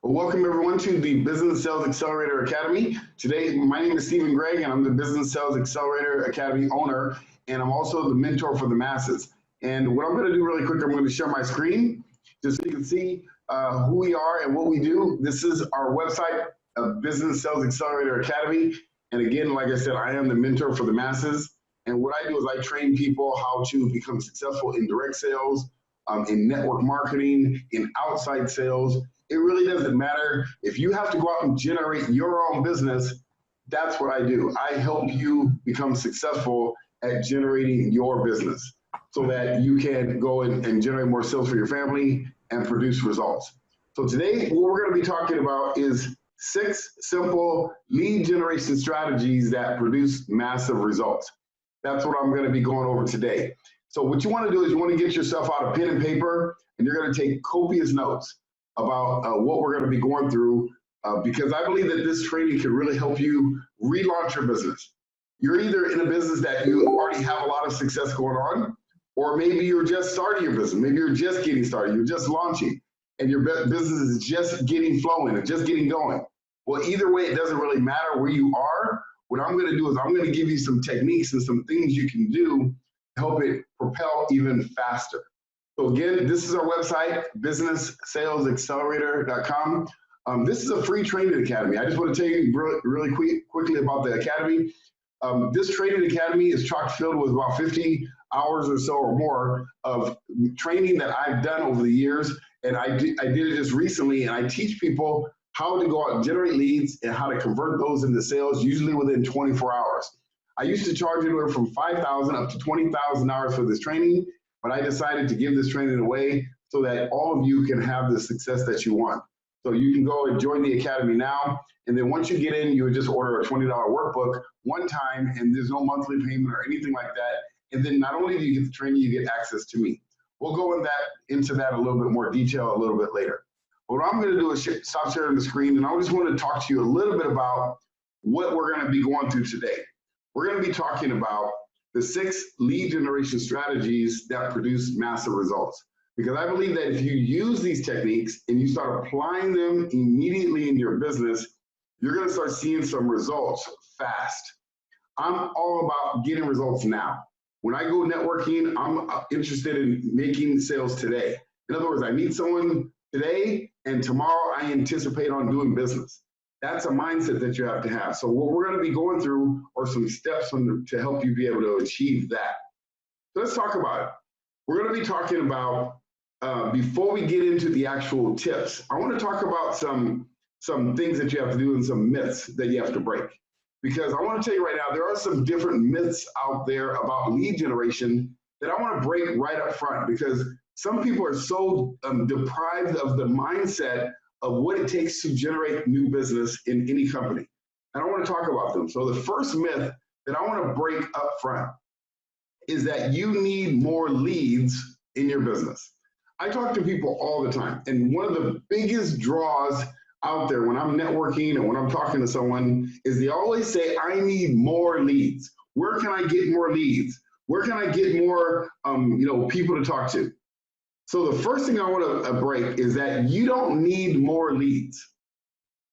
Well, welcome everyone to the Business Sales Accelerator Academy. Today, my name is Gregg, and I'm the Business Sales Accelerator Academy owner, and I'm also the mentor for the masses. And what I'm going to do really quick, I'm going to share my screen just so you can see who we are and what we do. This is our website, Business Sales Accelerator Academy. And again, like I said, I am the mentor for the masses. And what I do is I train people how to become successful in direct sales, in network marketing, in outside sales. It really doesn't matter. If you have to go out and generate your own business, that's what I do. I help you become successful at generating your business so that you can go and generate more sales for your family and produce results. So today, what we're going to be talking about is 6 simple lead generation strategies that produce massive results. That's what I'm going to be going over today. So what you want to do is you want to get yourself out a pen and paper, and you're going to take copious notes about what we're going to be going through because I believe that this training can really help you relaunch your business. You're either in a business that you already have a lot of success going on, or maybe you're just starting your business. Maybe you're just getting started. You're just launching, and your business is just getting flowing and just getting going. Well, either way, it doesn't really matter where you are. What I'm going to do is I'm going to give you some techniques and some things you can do to help it propel even faster. So again, this is our website, businesssalesaccelerator.com. This is a free training academy. I just want to tell you really quickly about the academy. This training academy is chock filled with about 50 hours or so or more of training that I've done over the years. And I did it just recently, and I teach people how to go out and generate leads and how to convert those into sales, usually within 24 hours. I used to charge anywhere from $5,000 up to $20,000 for this training, but I decided to give this training away so that all of you can have the success that you want. So you can go and join the academy now, and then once you get in, you would just order a $20 workbook one time, and there's no monthly payment or anything like that. And then not only do you get the training, you get access to me. We'll go into that a little bit more detail a little bit later. What I'm going to do is stop sharing the screen, and I just want to talk to you a little bit about what we're going to be going through today. We're going to be talking about the 6 lead generation strategies that produce massive results. Because I believe that if you use these techniques and you start applying them immediately in your business, you're going to start seeing some results fast. I'm all about getting results now. When I go networking, I'm interested in making sales today. In other words, I meet someone today, and tomorrow I anticipate on doing business. That's a mindset that you have to have. So what we're going to be going through are some steps to help you be able to achieve that. So let's talk about it. We're going to be talking about, before we get into the actual tips, I want to talk about some things that you have to do and some myths that you have to break. Because I want to tell you right now, there are some different myths out there about lead generation that I want to break right up front, because some people are so deprived of the mindset of what it takes to generate new business in any company. And I want to talk about them. So the first myth that I want to break up front is that you need more leads in your business. I talk to people all the time, and one of the biggest draws out there when I'm networking and when I'm talking to someone is they always say, I need more leads. Where can I get more leads? Where can I get more people to talk to? So the first thing I want to break is that you don't need more leads.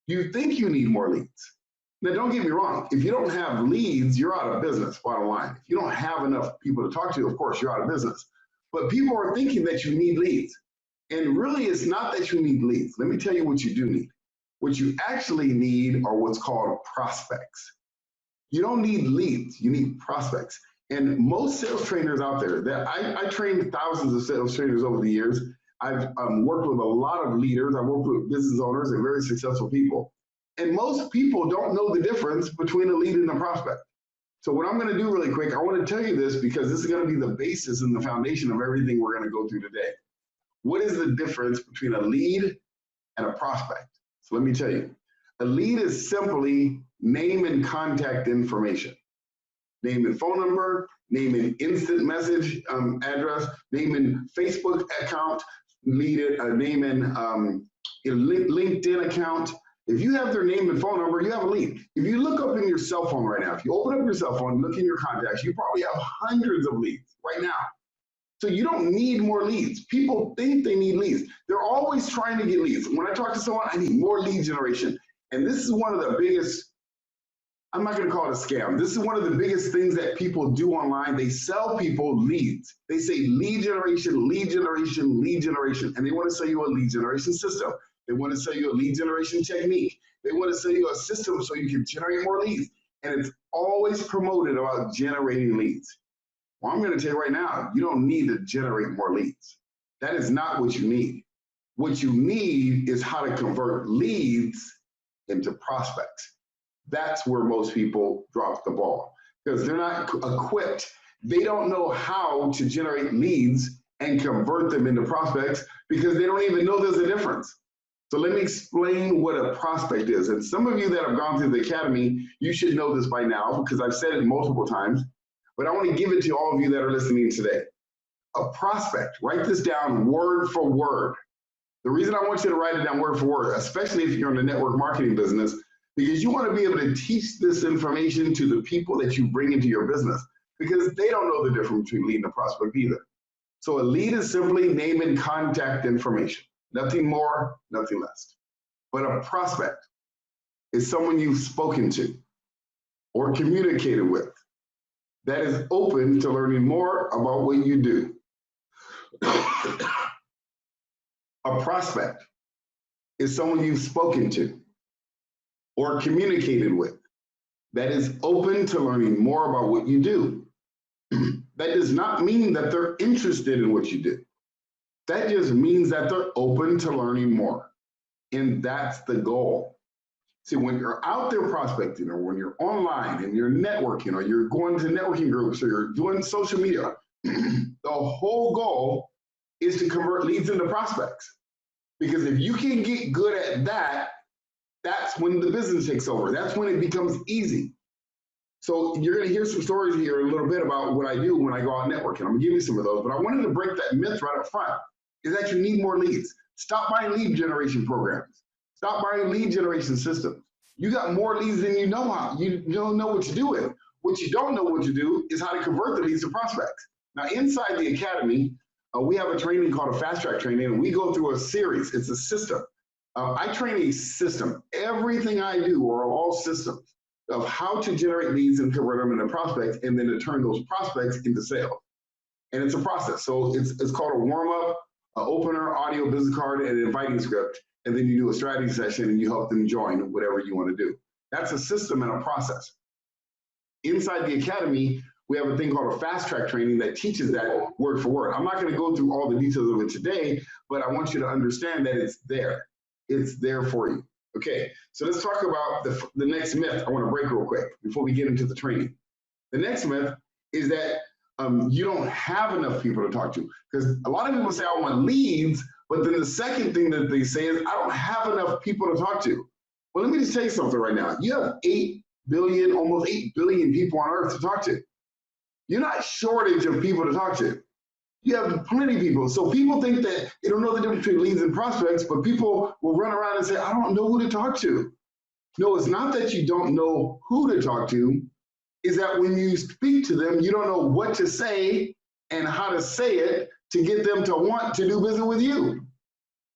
You think you need more leads. Now, don't get me wrong. If you don't have leads, you're out of business, bottom line. If you don't have enough people to talk to, of course, you're out of business. But people are thinking that you need leads. And really, it's not that you need leads. Let me tell you what you do need. What you actually need are what's called prospects. You don't need leads. You need prospects. And most sales trainers out there, that I trained thousands of sales trainers over the years. I've worked with a lot of leaders. I've worked with business owners and very successful people. And most people don't know the difference between a lead and a prospect. So what I'm going to do really quick, I want to tell you this because this is going to be the basis and the foundation of everything we're going to go through today. What is the difference between a lead and a prospect? So let me tell you. A lead is simply name and contact information. Name and phone number, name and instant message address, name and Facebook account, name and LinkedIn account. If you have their name and phone number, you have a lead. If you look up in your cell phone right now, if you open up your cell phone, look in your contacts, you probably have hundreds of leads right now. So you don't need more leads. People think they need leads. They're always trying to get leads. When I talk to someone, I need more lead generation. And this is one of the biggest, I'm not going to call it a scam. This is one of the biggest things that people do online. They sell people leads. They say lead generation, lead generation, lead generation. And they want to sell you a lead generation system. They want to sell you a lead generation technique. They want to sell you a system so you can generate more leads. And it's always promoted about generating leads. Well, I'm going to tell you right now, you don't need to generate more leads. That is not what you need. What you need is how to convert leads into prospects. That's where most people drop the ball because they're not equipped. They don't know how to generate leads and convert them into prospects because they don't even know there's a difference. So let me explain what a prospect is. And some of you that have gone through the academy, you should know this by now because I've said it multiple times, but I want to give it to all of you that are listening today. A prospect, write this down word for word. The reason I want you to write it down word for word, especially if you're in the network marketing business, because you want to be able to teach this information to the people that you bring into your business because they don't know the difference between lead and a prospect either. So a lead is simply name and contact information. Nothing more, nothing less. But a prospect is someone you've spoken to or communicated with that is open to learning more about what you do. A prospect is someone you've spoken to or communicated with that is open to learning more about what you do. That does not mean that they're interested in what you do. That just means that they're open to learning more. And that's the goal. See, when you're out there prospecting or when you're online and you're networking or you're going to networking groups or you're doing social media, the whole goal is to convert leads into prospects. Because if you can get good at that, that's when the business takes over. That's when it becomes easy. So you're going to hear some stories here in a little bit about what I do when I go out networking. I'm going to give you some of those, but I wanted to break that myth right up front, is that you need more leads. Stop buying lead generation programs. Stop buying lead generation systems. You got more leads than you know how. You don't know what to do with. What you don't know what to do is how to convert the leads to prospects. Now, inside the academy, we have a training called a fast track training, and we go through a series. It's a system. I train a system. Everything I do are all systems of how to generate leads and convert them into prospects, and then to turn those prospects into sales. And it's a process. So it's called a warm-up, an opener, audio, business card, and an inviting script. And then you do a strategy session and you help them join whatever you want to do. That's a system and a process. Inside the academy, we have a thing called a fast track training that teaches that word for word. I'm not going to go through all the details of it today, but I want you to understand that it's there. It's there for you. Okay, so let's talk about the next myth I want to break real quick before we get into the training. The next myth is that you don't have enough people to talk to. Because a lot of people say, I want leads, but then the second thing that they say is, I don't have enough people to talk to. Well, let me just tell you something right now. You have 8 billion, almost 8 billion people on earth to talk to. You're not shortage of people to talk to. You have plenty of people. So people think that they don't know the difference between leads and prospects, but people will run around and say, I don't know who to talk to. No, it's not that you don't know who to talk to. Is that when you speak to them, you don't know what to say and how to say it to get them to want to do business with you.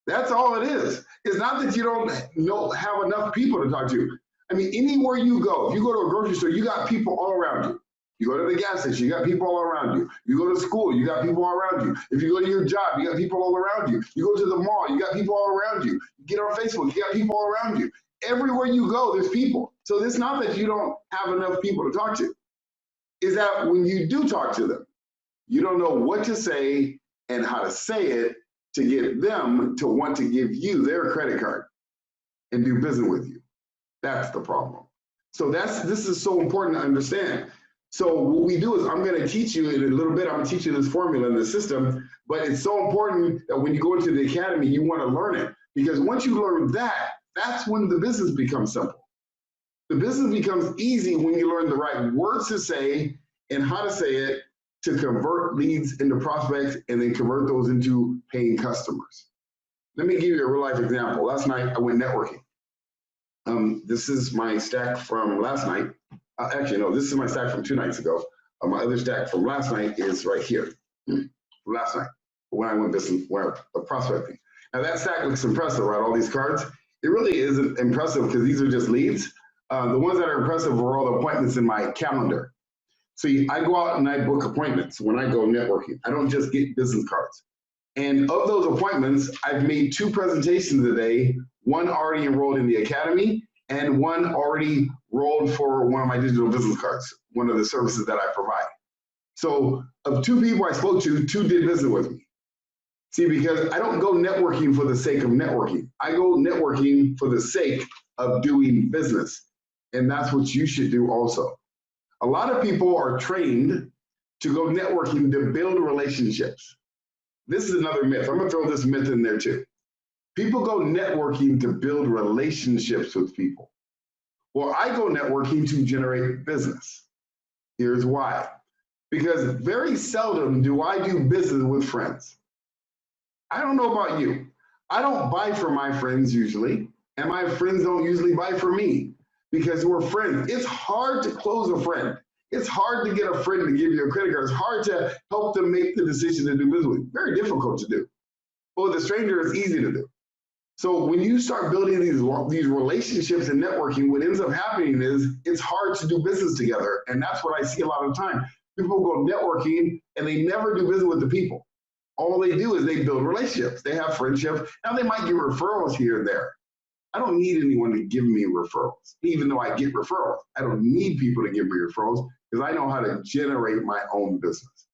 That's all it is. It's not that you don't have enough people to talk to. I mean, anywhere you go, if you go to a grocery store, you got people all around you. You go to the gas station, you got people all around you. You go to school, you got people all around you. If you go to your job, you got people all around you. You go to the mall, you got people all around you. You get on Facebook, you got people all around you. Everywhere you go, there's people. So it's not that you don't have enough people to talk to. Is that when you do talk to them, you don't know what to say and how to say it to get them to want to give you their credit card and do business with you. That's the problem. So this is so important to understand. So what we do is I'm going to teach you in a little bit, I'm going to teach you this formula and the system, but it's so important that when you go into the academy, you want to learn it. Because once you learn that, that's when the business becomes simple. The business becomes easy when you learn the right words to say and how to say it to convert leads into prospects and then convert those into paying customers. Let me give you a real life example. Last night I went networking. This is my stack from last night. Actually, no, this is my stack from 2 nights ago. My other stack from last night is right here. last night when I went prospecting. Now that stack looks impressive, right? All these cards. It really isn't impressive because these are just leads. The ones that are impressive are all the appointments in my calendar. See, I go out and I book appointments when I go networking. I don't just get business cards. And of those appointments, I've made 2 presentations today, one already enrolled in the academy and one already rolled for one of my digital business cards, one of the services that I provide. So of 2 people I spoke to, 2 did business with me. See, because I don't go networking for the sake of networking. I go networking for the sake of doing business. And that's what you should do also. A lot of people are trained to go networking to build relationships. This is another myth. I'm going to throw this myth in there too. People go networking to build relationships with people. Well, I go networking to generate business. Here's why. Because very seldom do I do business with friends. I don't know about you. I don't buy from my friends usually, and my friends don't usually buy from me because we're friends. It's hard to close a friend. It's hard to get a friend to give you a credit card. It's hard to help them make the decision to do business with you. Very difficult to do. But with a stranger, it's easy to do. So when you start building these relationships and networking, what ends up happening is it's hard to do business together. And that's what I see a lot of the time. People go networking and they never do business with the people. All they do is they build relationships. They have friendships. Now they might get referrals here and there. I don't need anyone to give me referrals, even though I get referrals. I don't need people to give me referrals because I know how to generate my own business.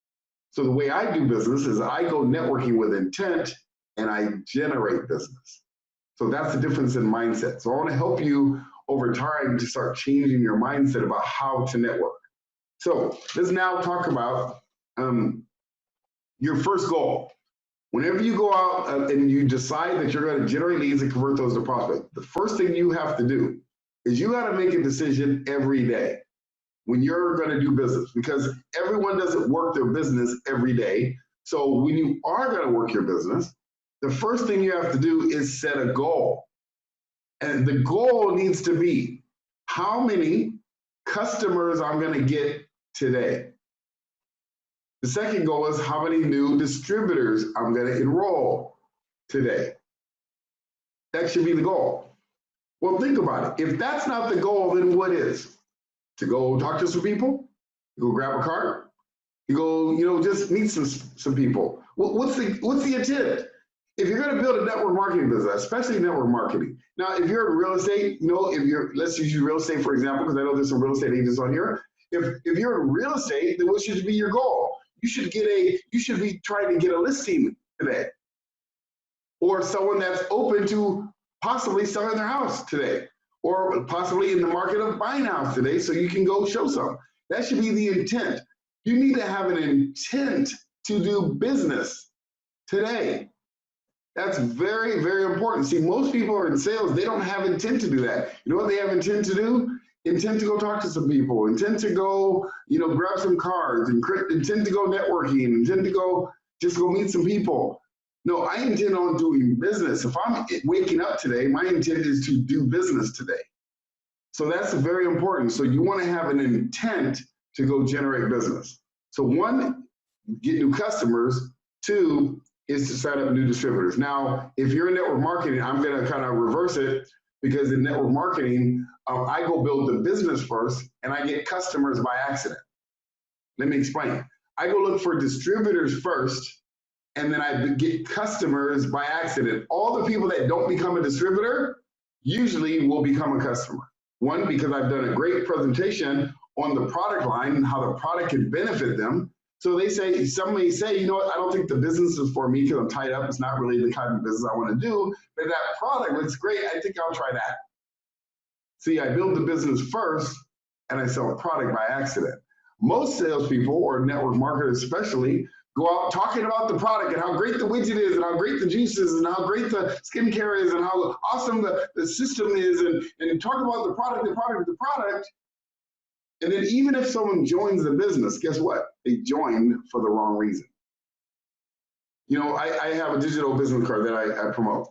So the way I do business is I go networking with intent and I generate business. So that's the difference in mindset. So I want to help you over time to start changing your mindset about how to network. So let's now talk about your first goal. Whenever you go out and you decide that you're going to generate leads and convert those to prospects, the first thing you have to do is you got to make a decision every day when you're going to do business, because everyone doesn't work their business every day. So when you are going to work your business, the first thing you have to do is set a goal. And the goal needs to be how many customers I'm going to get today. The second goal is how many new distributors I'm going to enroll today. That should be the goal. Well, think about it. If that's not the goal, then what is? To go talk to some people? You go grab a card? You go, just meet some people. What's the intent? If you're going to build a network marketing business, especially network marketing. Now, if you're in real estate, let's use real estate for example, because I know there's some real estate agents on here. If you're in real estate, then what should be your goal? You should be trying to get a listing today, or someone that's open to possibly selling their house today, or possibly in the market of buying a house today, so you can go show some. That should be the intent. You need to have an intent to do business today. That's very, very important. See, most people are in sales, they don't have intent to do that. You know what they have intent to do? Intent to go talk to some people, intent to go, grab some cards, intent to go networking, intent to go meet some people. No, I intend on doing business. If I'm waking up today, my intent is to do business today. So that's very important. So you want to have an intent to go generate business. So 1, get new customers. 2, is to sign up new distributors. Now, if you're in network marketing, I'm going to kind of reverse it, because in network marketing, I go build the business first and I get customers by accident. Let me explain. I go look for distributors first and then I get customers by accident. All the people that don't become a distributor usually will become a customer. 1, because I've done a great presentation on the product line and how the product can benefit them. So some may say, I don't think the business is for me because I'm tied up. It's not really the kind of business I want to do, but that product looks great. I think I'll try that. See, I build the business first and I sell a product by accident. Most salespeople, or network marketers especially, go out talking about the product and how great the widget is and how great the juice is and how great the skincare is and how awesome the system is, and talk about the product. And then even if someone joins the business, guess what? They join for the wrong reason. I have a digital business card that I promote.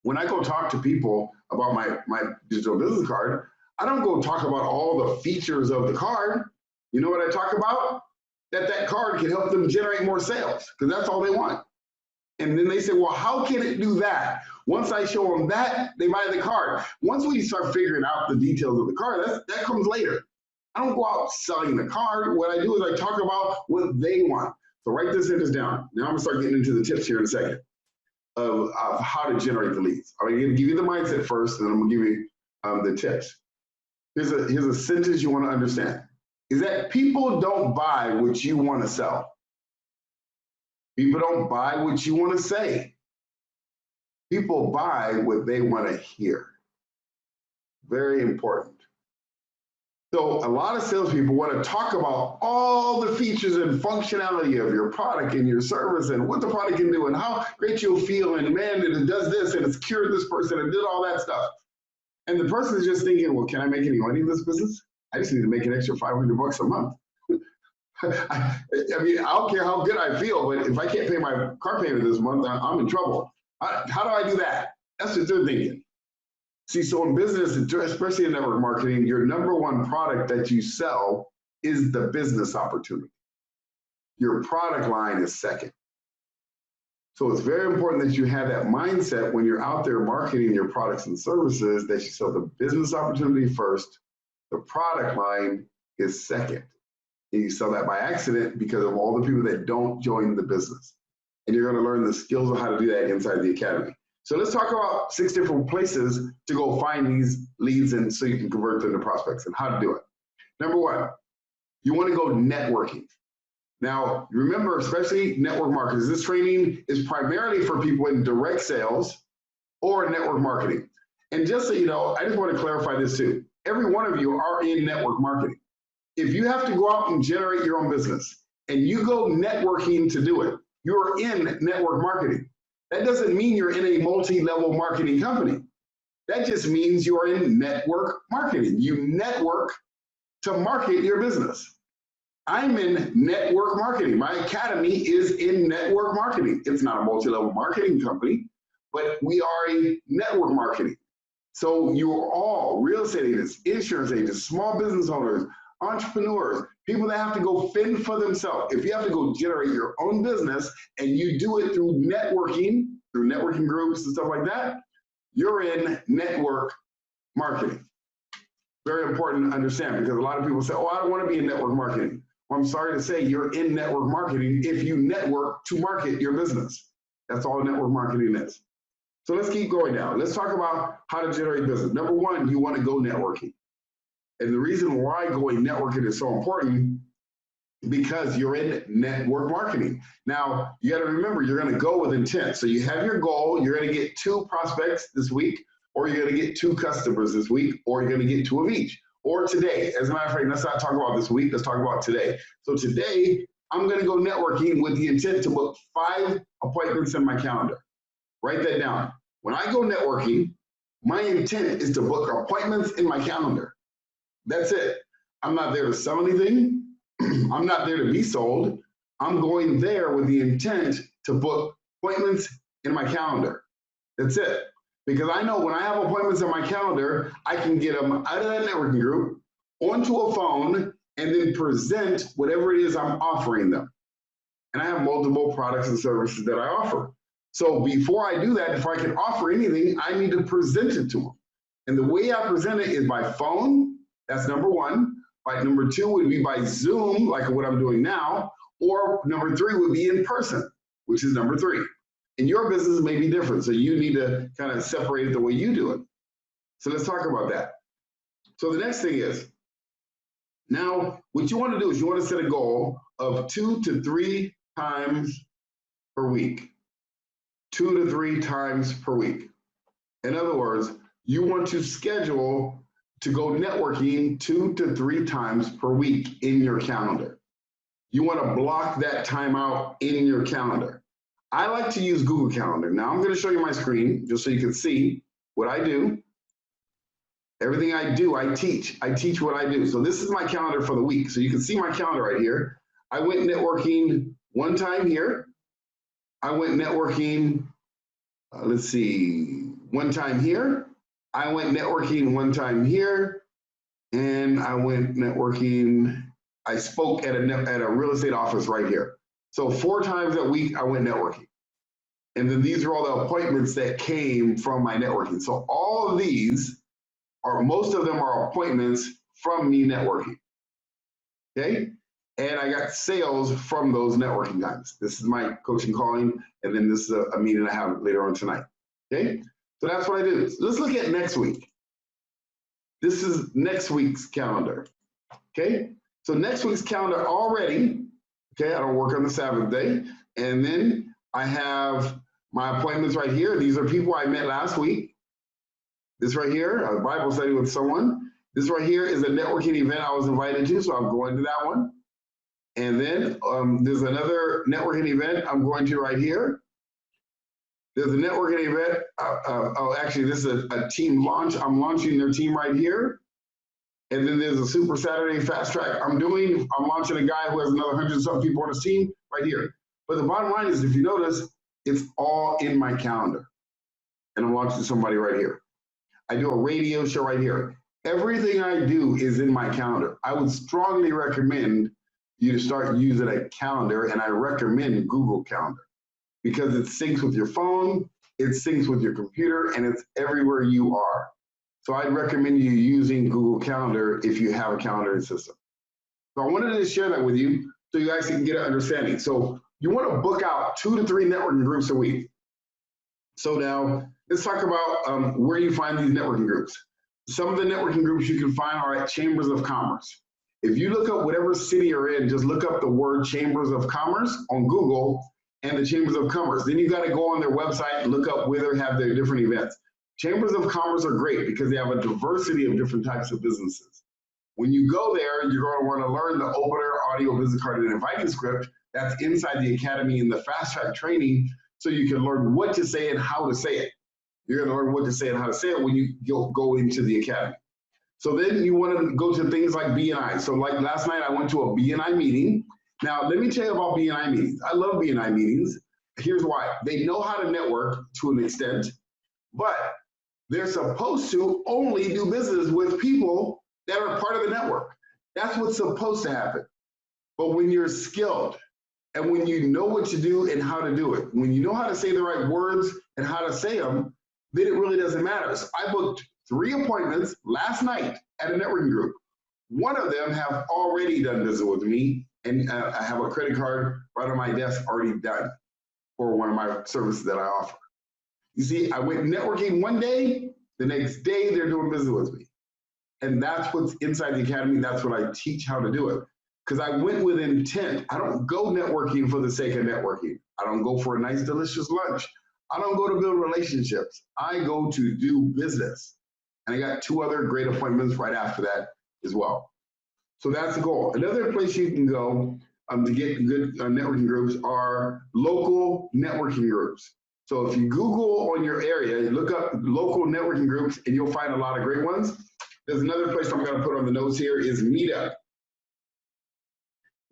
When I go talk to people about my digital business card, I don't go talk about all the features of the card. You know what I talk about? that card can help them generate more sales because that's all they want. And then they say, well, how can it do that? Once I show them that, they buy the card. Once we start figuring out the details of the card, that comes later. I don't go out selling the card. What I do is I talk about what they want. So write this sentence down. Now I'm gonna start getting into the tips here in a second of how to generate the leads. I'm gonna give you the mindset first, and then I'm gonna give you the tips. Here's a sentence you wanna understand, is that people don't buy what you wanna sell. People don't buy what you want to say. People buy what they want to hear. Very important. So a lot of salespeople want to talk about all the features and functionality of your product and your service and what the product can do and how great you'll feel and man, it does this and it's cured this person and did all that stuff. And the person is just thinking, well, can I make any money in this business? I just need to make an extra $500 a month. I mean, I don't care how good I feel, but if I can't pay my car payment this month, I'm in trouble. How do I do that? That's what they're thinking. See, so in business, especially in network marketing, your number one product that you sell is the business opportunity. Your product line is second. So it's very important that you have that mindset when you're out there marketing your products and services, that you sell the business opportunity first, the product line is second. And you sell that by accident because of all the people that don't join the business. And you're going to learn the skills of how to do that inside the academy. So let's talk about 6 different places to go find these leads and so you can convert them to prospects and how to do it. Number 1, you want to go networking. Now, remember, especially network marketers, this training is primarily for people in direct sales or network marketing. And just so you know, I just want to clarify this too. Every one of you are in network marketing. If you have to go out and generate your own business and you go networking to do it, you're in network marketing. That doesn't mean you're in a multi-level marketing company. That just means you're in network marketing. You network to market your business. I'm in network marketing. My academy is in network marketing. It's not a multi-level marketing company, but we are a network marketing. So you are all real estate agents, insurance agents, small business owners, entrepreneurs, people that have to go fend for themselves. If you have to go generate your own business and you do it through networking groups and stuff like that, you're in network marketing. Very important to understand because a lot of people say, oh, I don't want to be in network marketing. Well, I'm sorry to say you're in network marketing if you network to market your business. That's all network marketing is. So let's keep going now. Let's talk about how to generate business. Number 1, you want to go networking. And the reason why going networking is so important, because you're in network marketing. Now, you got to remember, you're going to go with intent. So you have your goal, you're going to get 2 prospects this week, or you're going to get 2 customers this week, or you're going to get 2 of each. Or today, as a matter of fact, let's not talk about this week, let's talk about today. So today, I'm going to go networking with the intent to book 5 appointments in my calendar. Write that down. When I go networking, my intent is to book appointments in my calendar. That's it. I'm not there to sell anything. I'm not there to be sold. I'm going there with the intent to book appointments in my calendar. That's it. Because I know when I have appointments in my calendar, I can get them out of that networking group, onto a phone, and then present whatever it is I'm offering them. And I have multiple products and services that I offer. So before I do that, if I can offer anything, I need to present it to them. And the way I present it is by phone. That's number 1. Number 2 would be by Zoom, like what I'm doing now, or number 3 would be in person, which is number 3. And your business may be different, so you need to kind of separate it the way you do it. So let's talk about that. So the next thing is, now what you want to do is you want to set a goal of 2 to 3 times per week. 2 to 3 times per week. In other words, you want to schedule to go networking 2 to 3 times per week in your calendar. You want to block that time out in your calendar. I like to use Google Calendar. Now I'm going to show you my screen just so you can see what I do. Everything I do, I teach. I teach what I do. So this is my calendar for the week. So you can see my calendar right here. I went networking 1 time here. I went networking, 1 time here. I went networking 1 time here, and I went networking I spoke at a real estate office right here. So 4 times a week I went networking. And then these are all the appointments that came from my networking. So all of these most of them are appointments from me networking. Okay? And I got sales from those networking times. This is my coaching calling, and then this is a meeting I have later on tonight. Okay? So that's what I do. So let's look at next week. This is next week's calendar. Okay? So next week's calendar already, okay, I don't work on the Sabbath day. And then I have my appointments right here. These are people I met last week. This right here, a Bible study with someone. This right here is a networking event I was invited to, so I'm going to that one. And then there's another networking event I'm going to right here. There's a networking event. Actually, this is a team launch. I'm launching their team right here. And then there's a Super Saturday Fast Track I'm launching a guy who has another 100-something people on his team right here. But the bottom line is, if you notice, it's all in my calendar. And I'm launching somebody right here. I do a radio show right here. Everything I do is in my calendar. I would strongly recommend you to start using a calendar, and I recommend Google Calendar because it syncs with your phone, it syncs with your computer, and it's everywhere you are. So I'd recommend you using Google Calendar if you have a calendaring system. So I wanted to share that with you so you guys can get an understanding. So you want to book out 2 to 3 networking groups a week. So now let's talk about where you find these networking groups. Some of the networking groups you can find are at Chambers of Commerce. If you look up whatever city you're in, just look up the word Chambers of Commerce on Google and the Chambers of Commerce. Then you got to go on their website and look up where they have their different events. Chambers of Commerce are great because they have a diversity of different types of businesses. When you go there, you're going to want to learn the opener, audio, business card, and inviting script. That's inside the academy in the fast track training, so you can learn what to say and how to say it. You're going to learn what to say and how to say it when you go into the academy. So then you want to go to things like BNI. So like last night, I went to a BNI meeting. Now, let me tell you about BNI meetings. I love BNI meetings. Here's why. They know how to network to an extent, but they're supposed to only do business with people that are part of the network. That's what's supposed to happen. But when you're skilled and when you know what to do and how to do it, when you know how to say the right words and how to say them, then it really doesn't matter. So I booked 3 appointments last night at a networking group. One of them have already done business with me, and I have a credit card right on my desk already done for one of my services that I offer. You see, I went networking one day, the next day they're doing business with me. And that's what's inside the academy. That's what I teach how to do it. Because I went with intent. I don't go networking for the sake of networking. I don't go for a nice, delicious lunch. I don't go to build relationships. I go to do business. And I got 2 other great appointments right after that as well. So that's the goal. Another place you can go to get good networking groups are local networking groups. So if you Google on your area, you look up local networking groups, and you'll find a lot of great ones. There's another place I'm going to put on the notes here is Meetup.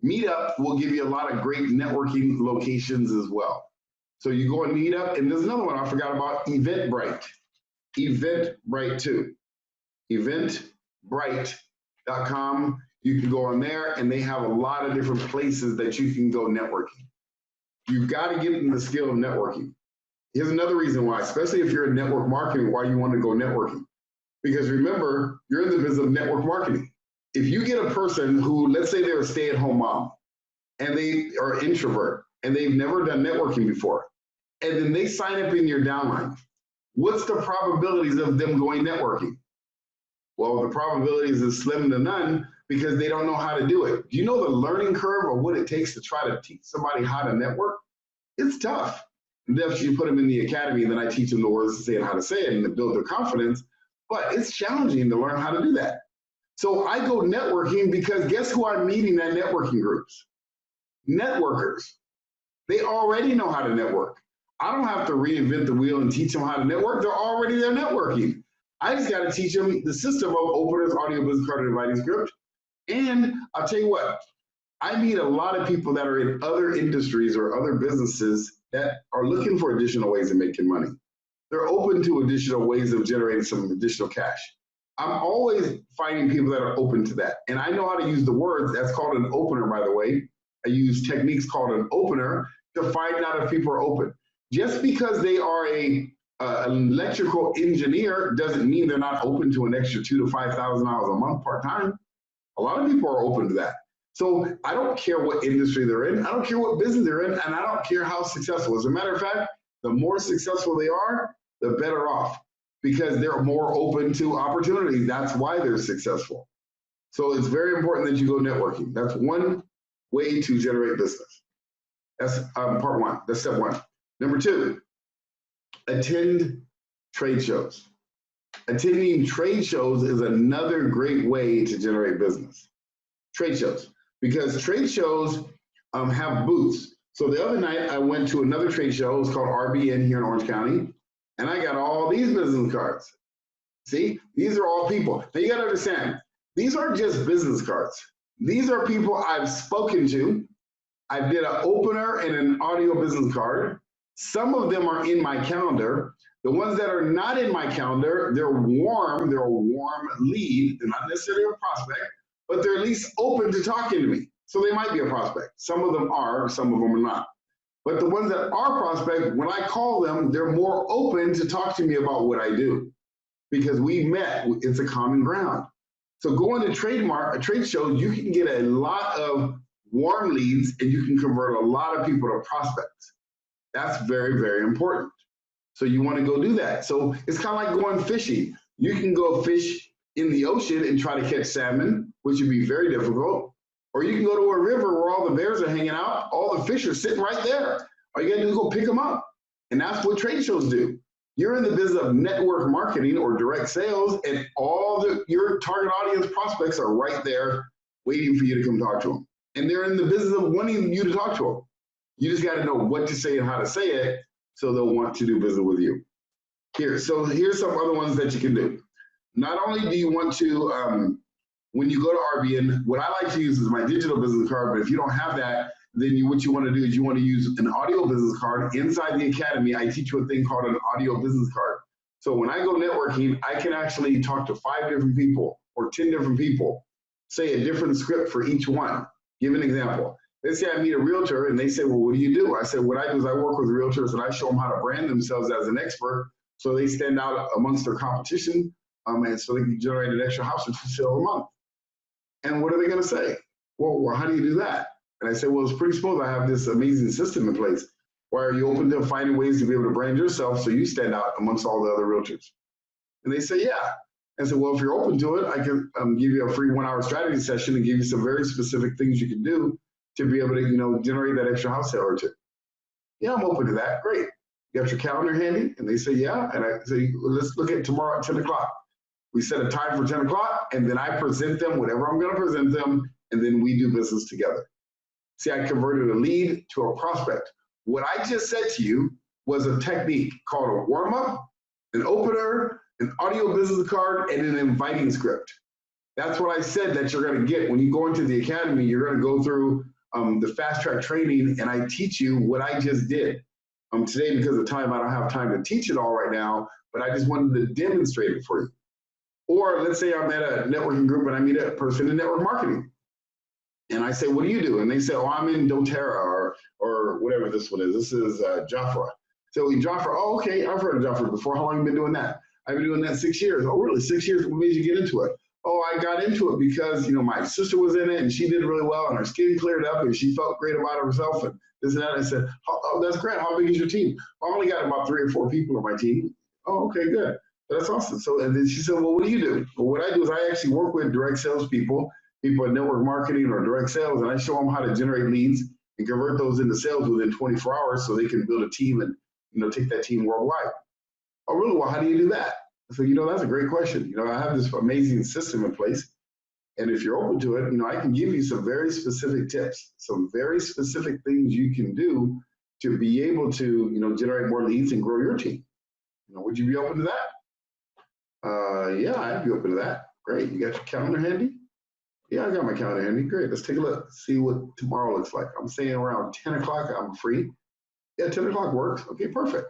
Meetup will give you a lot of great networking locations as well. So you go on Meetup, and there's another one I forgot about, Eventbrite. Eventbrite too. Eventbrite.com. You can go on there, and they have a lot of different places that you can go networking. You've got to get in the skill of networking. Here's another reason why, especially if you're in network marketing, why you want to go networking. Because remember, you're in the business of network marketing. If you get a person who, let's say they're a stay-at-home mom, and they are an introvert, and they've never done networking before, and then they sign up in your downline, what's the probabilities of them going networking? Well, the probabilities is slim to none because they don't know how to do it. Do you know the learning curve of what it takes to try to teach somebody how to network? It's tough. And then you put them in the academy, and then I teach them the words to say and how to say it and to build their confidence. But it's challenging to learn how to do that. So I go networking because guess who I'm meeting at networking groups? Networkers. They already know how to network. I don't have to reinvent the wheel and teach them how to network. They're already there networking. I just got to teach them the system of openers, audio, business card, and inviting script. And I'll tell you what, I meet a lot of people that are in other industries or other businesses that are looking for additional ways of making money. They're open to additional ways of generating some additional cash. I'm always finding people that are open to that. And I know how to use the words. That's called an opener, by the way. I use techniques called an opener to find out if people are open. Just because they are an electrical engineer doesn't mean they're not open to an extra $2,000 to $5,000 a month part-time. A lot of people are open to that. So I don't care what industry they're in. I don't care what business they're in. And I don't care how successful. As a matter of fact, the more successful they are, the better off, because they're more open to opportunities. That's why they're successful. So it's very important that you go networking. That's one way to generate business. That's part one. That's step one. Number two, attend trade shows. Attending trade shows is another great way to generate business. Trade shows, because trade shows have booths. So the other night I went to another trade show. It was called RBN here in Orange County, and I got all these business cards. See, these are all people. Now you got to understand, these aren't just business cards. These are people I've spoken to. I did an opener and an audio business card. Some of them are in my calendar. The ones that are not in my calendar, they're warm. They're a warm lead. They're not necessarily a prospect, but they're at least open to talking to me. So they might be a prospect. Some of them are, some of them are not. But the ones that are prospect, when I call them, they're more open to talk to me about what I do, because we met. It's a common ground. So going to trade shows, you can get a lot of warm leads and you can convert a lot of people to prospects. That's very, very important. So you want to go do that. So it's kind of like going fishing. You can go fish in the ocean and try to catch salmon, which would be very difficult. Or you can go to a river where all the bears are hanging out, all the fish are sitting right there. All you gotta do is go pick them up. And that's what trade shows do. You're in the business of network marketing or direct sales, and your target audience prospects are right there waiting for you to come talk to them. And they're in the business of wanting you to talk to them. You just gotta know what to say and how to say it, so they'll want to do business with you. Here's some other ones that you can do. Not only do you want to, when you go to RBN, what I like to use is my digital business card, but if you don't have that, then what you want to do is you want to use an audio business card. Inside the academy, I teach you a thing called an audio business card. So when I go networking, I can actually talk to 5 different people or 10 different people, say a different script for each one. Give an example. Let's say I meet a realtor and they say, well, what do you do? I said, what I do is I work with realtors and I show them how to brand themselves as an expert so they stand out amongst their competition, and so they can generate an extra house or 2 sales a month. And what are they going to say? Well, how do you do that? And I said, well, it's pretty smooth. I have this amazing system in place. Why are you open to finding ways to be able to brand yourself so you stand out amongst all the other realtors? And they say, yeah. I said, well, if you're open to it, I can give you a free 1-hour strategy session and give you some very specific things you can do to be able to, generate that extra house sale or 2. Yeah, I'm open to that. Great. You got your calendar handy? And they say, yeah. And I say, let's look at tomorrow at 10 o'clock. We set a time for 10 o'clock, and then I present them whatever I'm going to present them, and then we do business together. See, I converted a lead to a prospect. What I just said to you was a technique called a warm-up, an opener, an audio business card, and an inviting script. That's what I said that you're going to get. When you go into the academy, you're going to go through the fast-track training, and I teach you what I just did. Today, because of time, I don't have time to teach it all right now, but I just wanted to demonstrate it for you. Or let's say I'm at a networking group and I meet a person in network marketing. And I say, what do you do? And they say, oh, I'm in doTERRA or whatever this one is. This is Jafra. So Jafra, oh, okay, I've heard of Jafra before. How long have you been doing that? I've been doing that 6 years. Oh, really? 6 years? What made you get into it? Oh, I got into it because, my sister was in it and she did really well and her skin cleared up and she felt great about herself and this and that. I said, oh, that's great. How big is your team? I only got about 3 or 4 people on my team. Oh, okay, good. That's awesome. So, and then she said, well, what do you do? Well, what I do is I actually work with direct sales people in network marketing or direct sales, and I show them how to generate leads and convert those into sales within 24 hours so they can build a team and, take that team worldwide. Oh, really? Well, how do you do that? So, that's a great question. I have this amazing system in place. And if you're open to it, I can give you some very specific tips, some very specific things you can do to be able to, generate more leads and grow your team. Would you be open to that? Yeah, I'd be open to that. Great. You got your calendar handy? Yeah, I got my calendar handy. Great. Let's take a look. See what tomorrow looks like. I'm saying around 10 o'clock I'm free. Yeah, 10 o'clock works. Okay, perfect.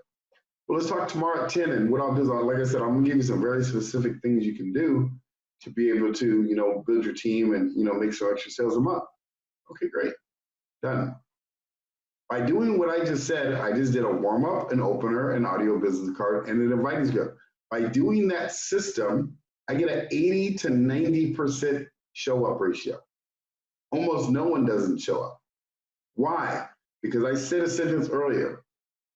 Well, let's talk tomorrow at 10. And what I'll do is, like I said, I'm gonna give you some very specific things you can do to be able to, build your team and, make some extra sales a month. Okay, great. Done. By doing what I just said, I just did a warm up, an opener, an audio business card, and an inviting script. By doing that system, I get an 80 to 90% show up ratio. Almost no one doesn't show up. Why? Because I said a sentence earlier.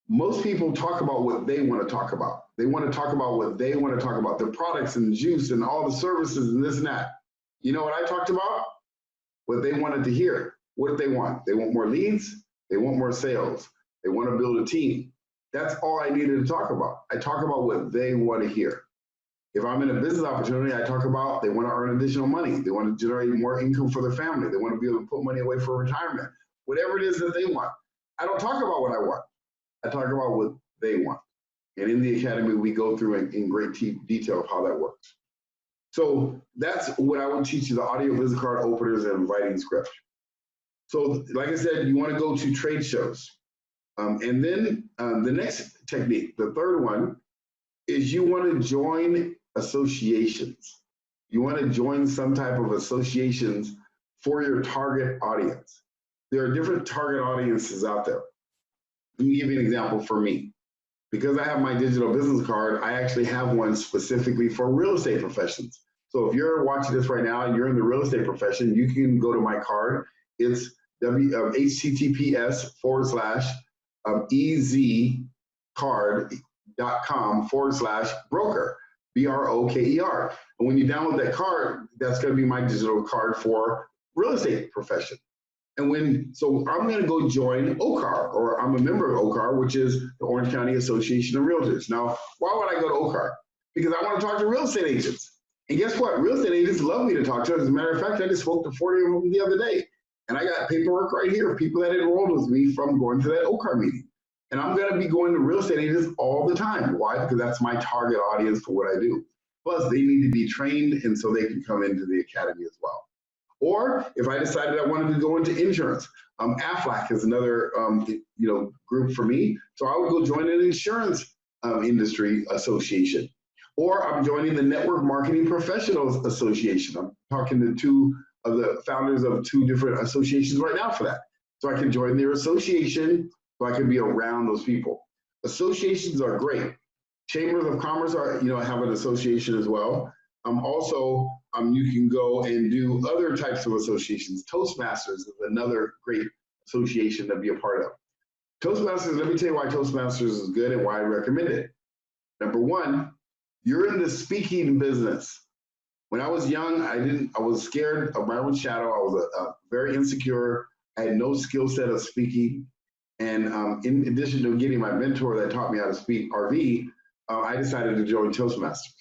Most people talk about what they want to talk about. They want to talk about what they want to talk about, the products and juice and all the services and this and that. You know what I talked about? What they wanted to hear. What do they want? They want more leads. They want more sales. They want to build a team. That's all I needed to talk about. I talk about what they want to hear. If I'm in a business opportunity, I talk about they want to earn additional money. They want to generate more income for their family. They want to be able to put money away for retirement. Whatever it is that they want. I don't talk about what I want. I talk about what they want. And in the academy, we go through in great detail of how that works. So that's what I would teach you, the audio business card openers and inviting script. So like I said, you want to go to trade shows. And then the next technique, the third one, is you want to join associations. You want to join some type of associations for your target audience. There are different target audiences out there. Let me give you an example for me. Because I have my digital business card, I actually have one specifically for real estate professions. So if you're watching this right now and you're in the real estate profession, you can go to my card. It's https:/ezcard.com/broker, BROKER. And when you download that card, that's going to be my digital card for real estate profession. And so I'm going to go join OCAR, or I'm a member of OCAR, which is the Orange County Association of Realtors. Now, why would I go to OCAR? Because I want to talk to real estate agents. And guess what? Real estate agents love me to talk to. As a matter of fact, I just spoke to 40 of them the other day. And I got paperwork right here of people that enrolled with me from going to that OCAR meeting. And I'm going to be going to real estate agents all the time. Why? Because that's my target audience for what I do. Plus, they need to be trained, and so they can come into the academy as well. Or if I decided I wanted to go into insurance, AFLAC is another group for me. So I would go join an insurance industry association. Or I'm joining the Network Marketing Professionals Association. I'm talking to two of the founders of two different associations right now for that. So I can join their association so I can be around those people. Associations are great. Chambers of Commerce are, have an association as well. You can go and do other types of associations. Toastmasters is another great association to be a part of. Toastmasters, let me tell you why Toastmasters is good and why I recommend it. Number one, you're in the speaking business. When I was young, I was scared of my own shadow. I was very insecure. I had no skill set of speaking. And in addition to getting my mentor that taught me how to speak RV, I decided to join Toastmasters.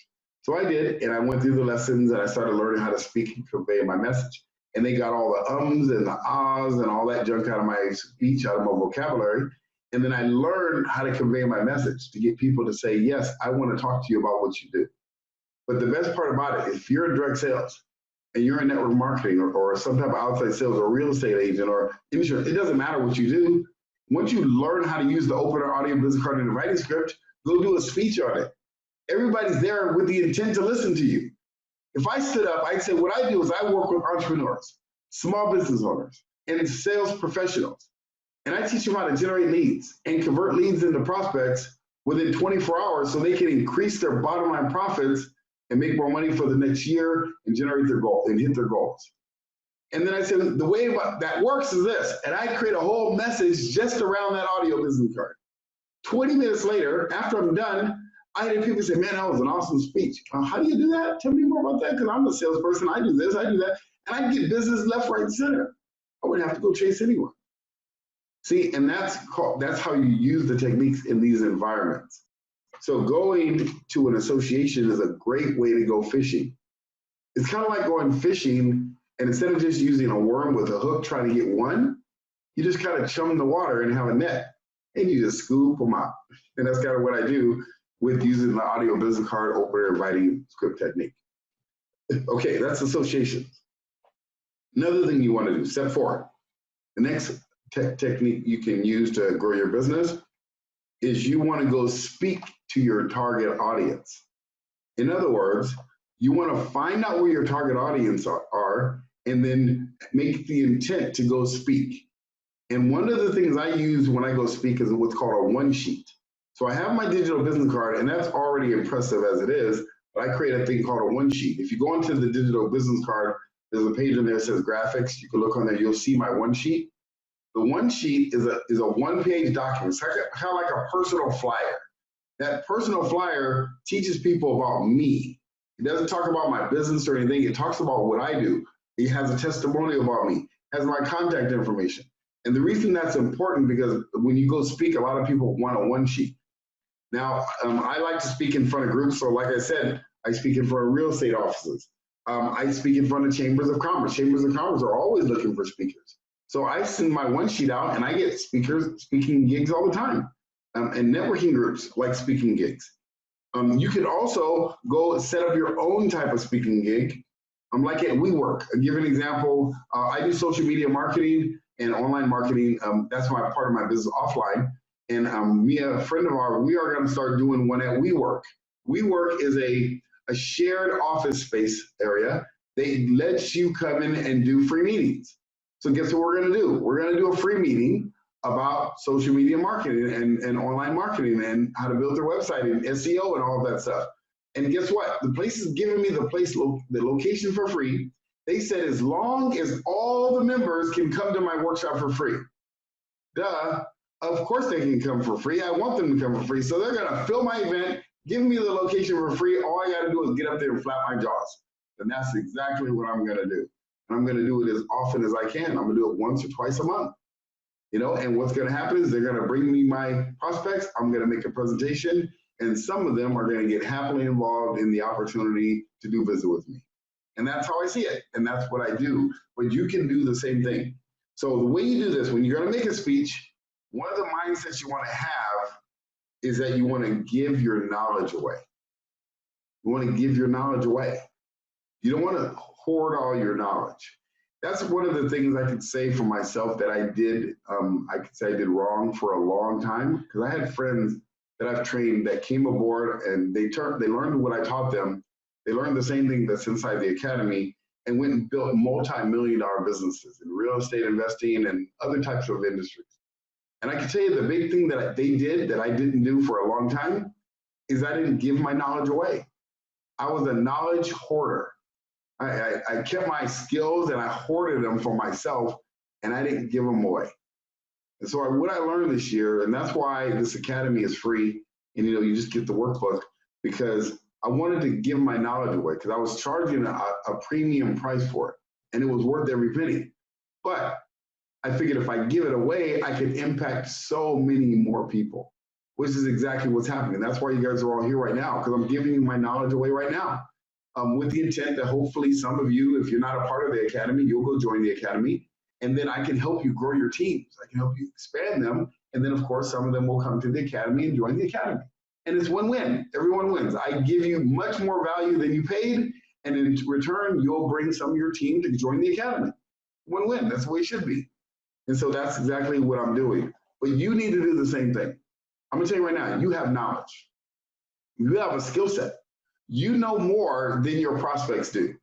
So I did, and I went through the lessons and I started learning how to speak and convey my message. And they got all the ums and the ahs and all that junk out of my speech, out of my vocabulary. And then I learned how to convey my message to get people to say, yes, I want to talk to you about what you do. But the best part about it, if you're in direct sales and you're in network marketing or some type of outside sales or real estate agent or insurance, it doesn't matter what you do. Once you learn how to use the opener, audio business card, and writing script, go do a speech on it. Everybody's there with the intent to listen to you. If I stood up, I'd say what I do is I work with entrepreneurs, small business owners, and sales professionals. And I teach them how to generate leads and convert leads into prospects within 24 hours so they can increase their bottom line profits and make more money for the next year and generate their goal and hit their goals. And then I said, the way that works is this, and I create a whole message just around that audio business card. 20 minutes later, after I'm done, I had people say, man, that was an awesome speech. How do you do that? Tell me more about that, because I'm a salesperson. I do this, I do that. And I get business left, right, and center. I wouldn't have to go chase anyone. See, and that's how you use the techniques in these environments. So going to an association is a great way to go fishing. It's kind of like going fishing, and instead of just using a worm with a hook trying to get one, you just kind of chum the water and have a net, and you just scoop them out. And that's kind of what I do with using the audio business card opener and writing script technique. Okay, that's associations. Another thing you want to do, step 4. The next technique you can use to grow your business is you want to go speak to your target audience. In other words, you want to find out where your target audience are and then make the intent to go speak. And one of the things I use when I go speak is what's called a one sheet. So I have my digital business card, and that's already impressive as it is, but I create a thing called a one sheet. If you go into the digital business card, there's a page in there that says graphics. You can look on there, you'll see my one sheet. The one sheet is a one-page document. It's kind of like a personal flyer. That personal flyer teaches people about me. It doesn't talk about my business or anything. It talks about what I do. It has a testimonial about me, has my contact information. And the reason that's important because when you go speak, a lot of people want a one sheet. Now, I like to speak in front of groups. So like I said, I speak in front of real estate offices. I speak in front of chambers of commerce. Chambers of commerce are always looking for speakers. So I send my one sheet out and I get speaking gigs all the time. And networking groups like speaking gigs. You can also go set up your own type of speaking gig. Like at WeWork. I'll give an example. I do social media marketing and online marketing. That's my part of my business offline. And me and a friend of ours, we are going to start doing one at WeWork. WeWork is a shared office space area. They let you come in and do free meetings. So guess what we're going to do? We're going to do a free meeting about social media marketing and online marketing and how to build their website and SEO and all of that stuff. And guess what? The place is giving me the location for free. They said as long as all the members can come to my workshop for free. Duh, of course they can come for free. I want them to come for free. So they're gonna fill my event, give me the location for free. All I gotta do is get up there and flap my jaws. And that's exactly what I'm gonna do. And I'm gonna do it as often as I can. I'm gonna do it once or twice a month. And what's going to happen is they're going to bring me my prospects. I'm going to make a presentation, and some of them are going to get happily involved in the opportunity to do business with me. And that's how I see it, and that's what I do. But you can do the same thing. So the way you do this, when you're going to make a speech, one of the mindsets you want to have is that you want to give your knowledge away. You want to give your knowledge away. You don't want to hoard all your knowledge. That's one of the things I could say for myself that I did, I could say I did wrong for a long time, because I had friends that I've trained that came aboard and they learned what I taught them. They learned the same thing that's inside the academy and went and built multi-million-dollar businesses in real estate investing and other types of industries. And I can tell you the big thing that they did that I didn't do for a long time is I didn't give my knowledge away. I was a knowledge hoarder. I kept my skills and I hoarded them for myself, and I didn't give them away. And so what I learned this year, and that's why this academy is free, and you just get the workbook, because I wanted to give my knowledge away, because I was charging a premium price for it, and it was worth every penny. But I figured if I give it away, I could impact so many more people, which is exactly what's happening. That's why you guys are all here right now, because I'm giving you my knowledge away right now. With the intent that hopefully some of you, if you're not a part of the academy, you'll go join the academy, and then I can help you grow your teams. I can help you expand them, and then of course some of them will come to the academy and join the academy. And it's win-win. Everyone wins. I give you much more value than you paid, and in return, you'll bring some of your team to join the academy. Win-win. That's the way it should be. And so that's exactly what I'm doing. But you need to do the same thing. I'm gonna tell you right now, you have knowledge. You have a skill set. You know more than your prospects do.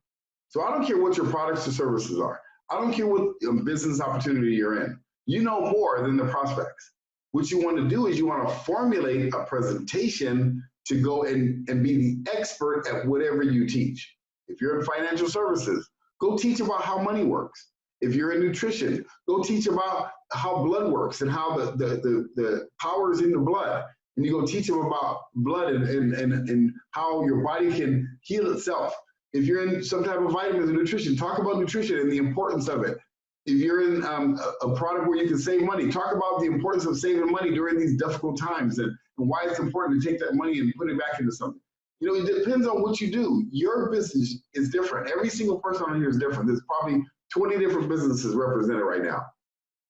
So I don't care what your products or services are. I don't care what business opportunity you're in. You know more than the prospects. What you want to do is you want to formulate a presentation to go and be the expert at whatever you teach. If you're in financial services, go teach about how money works. If you're in nutrition, go teach about how blood works and how the powers in the blood. And you go teach them about blood and how your body can heal itself. If you're in some type of vitamins and nutrition, talk about nutrition and the importance of it. If you're in a product where you can save money, talk about the importance of saving money during these difficult times and why it's important to take that money and put it back into something. It depends on what you do. Your business is different. Every single person on here is different. There's probably 20 different businesses represented right now.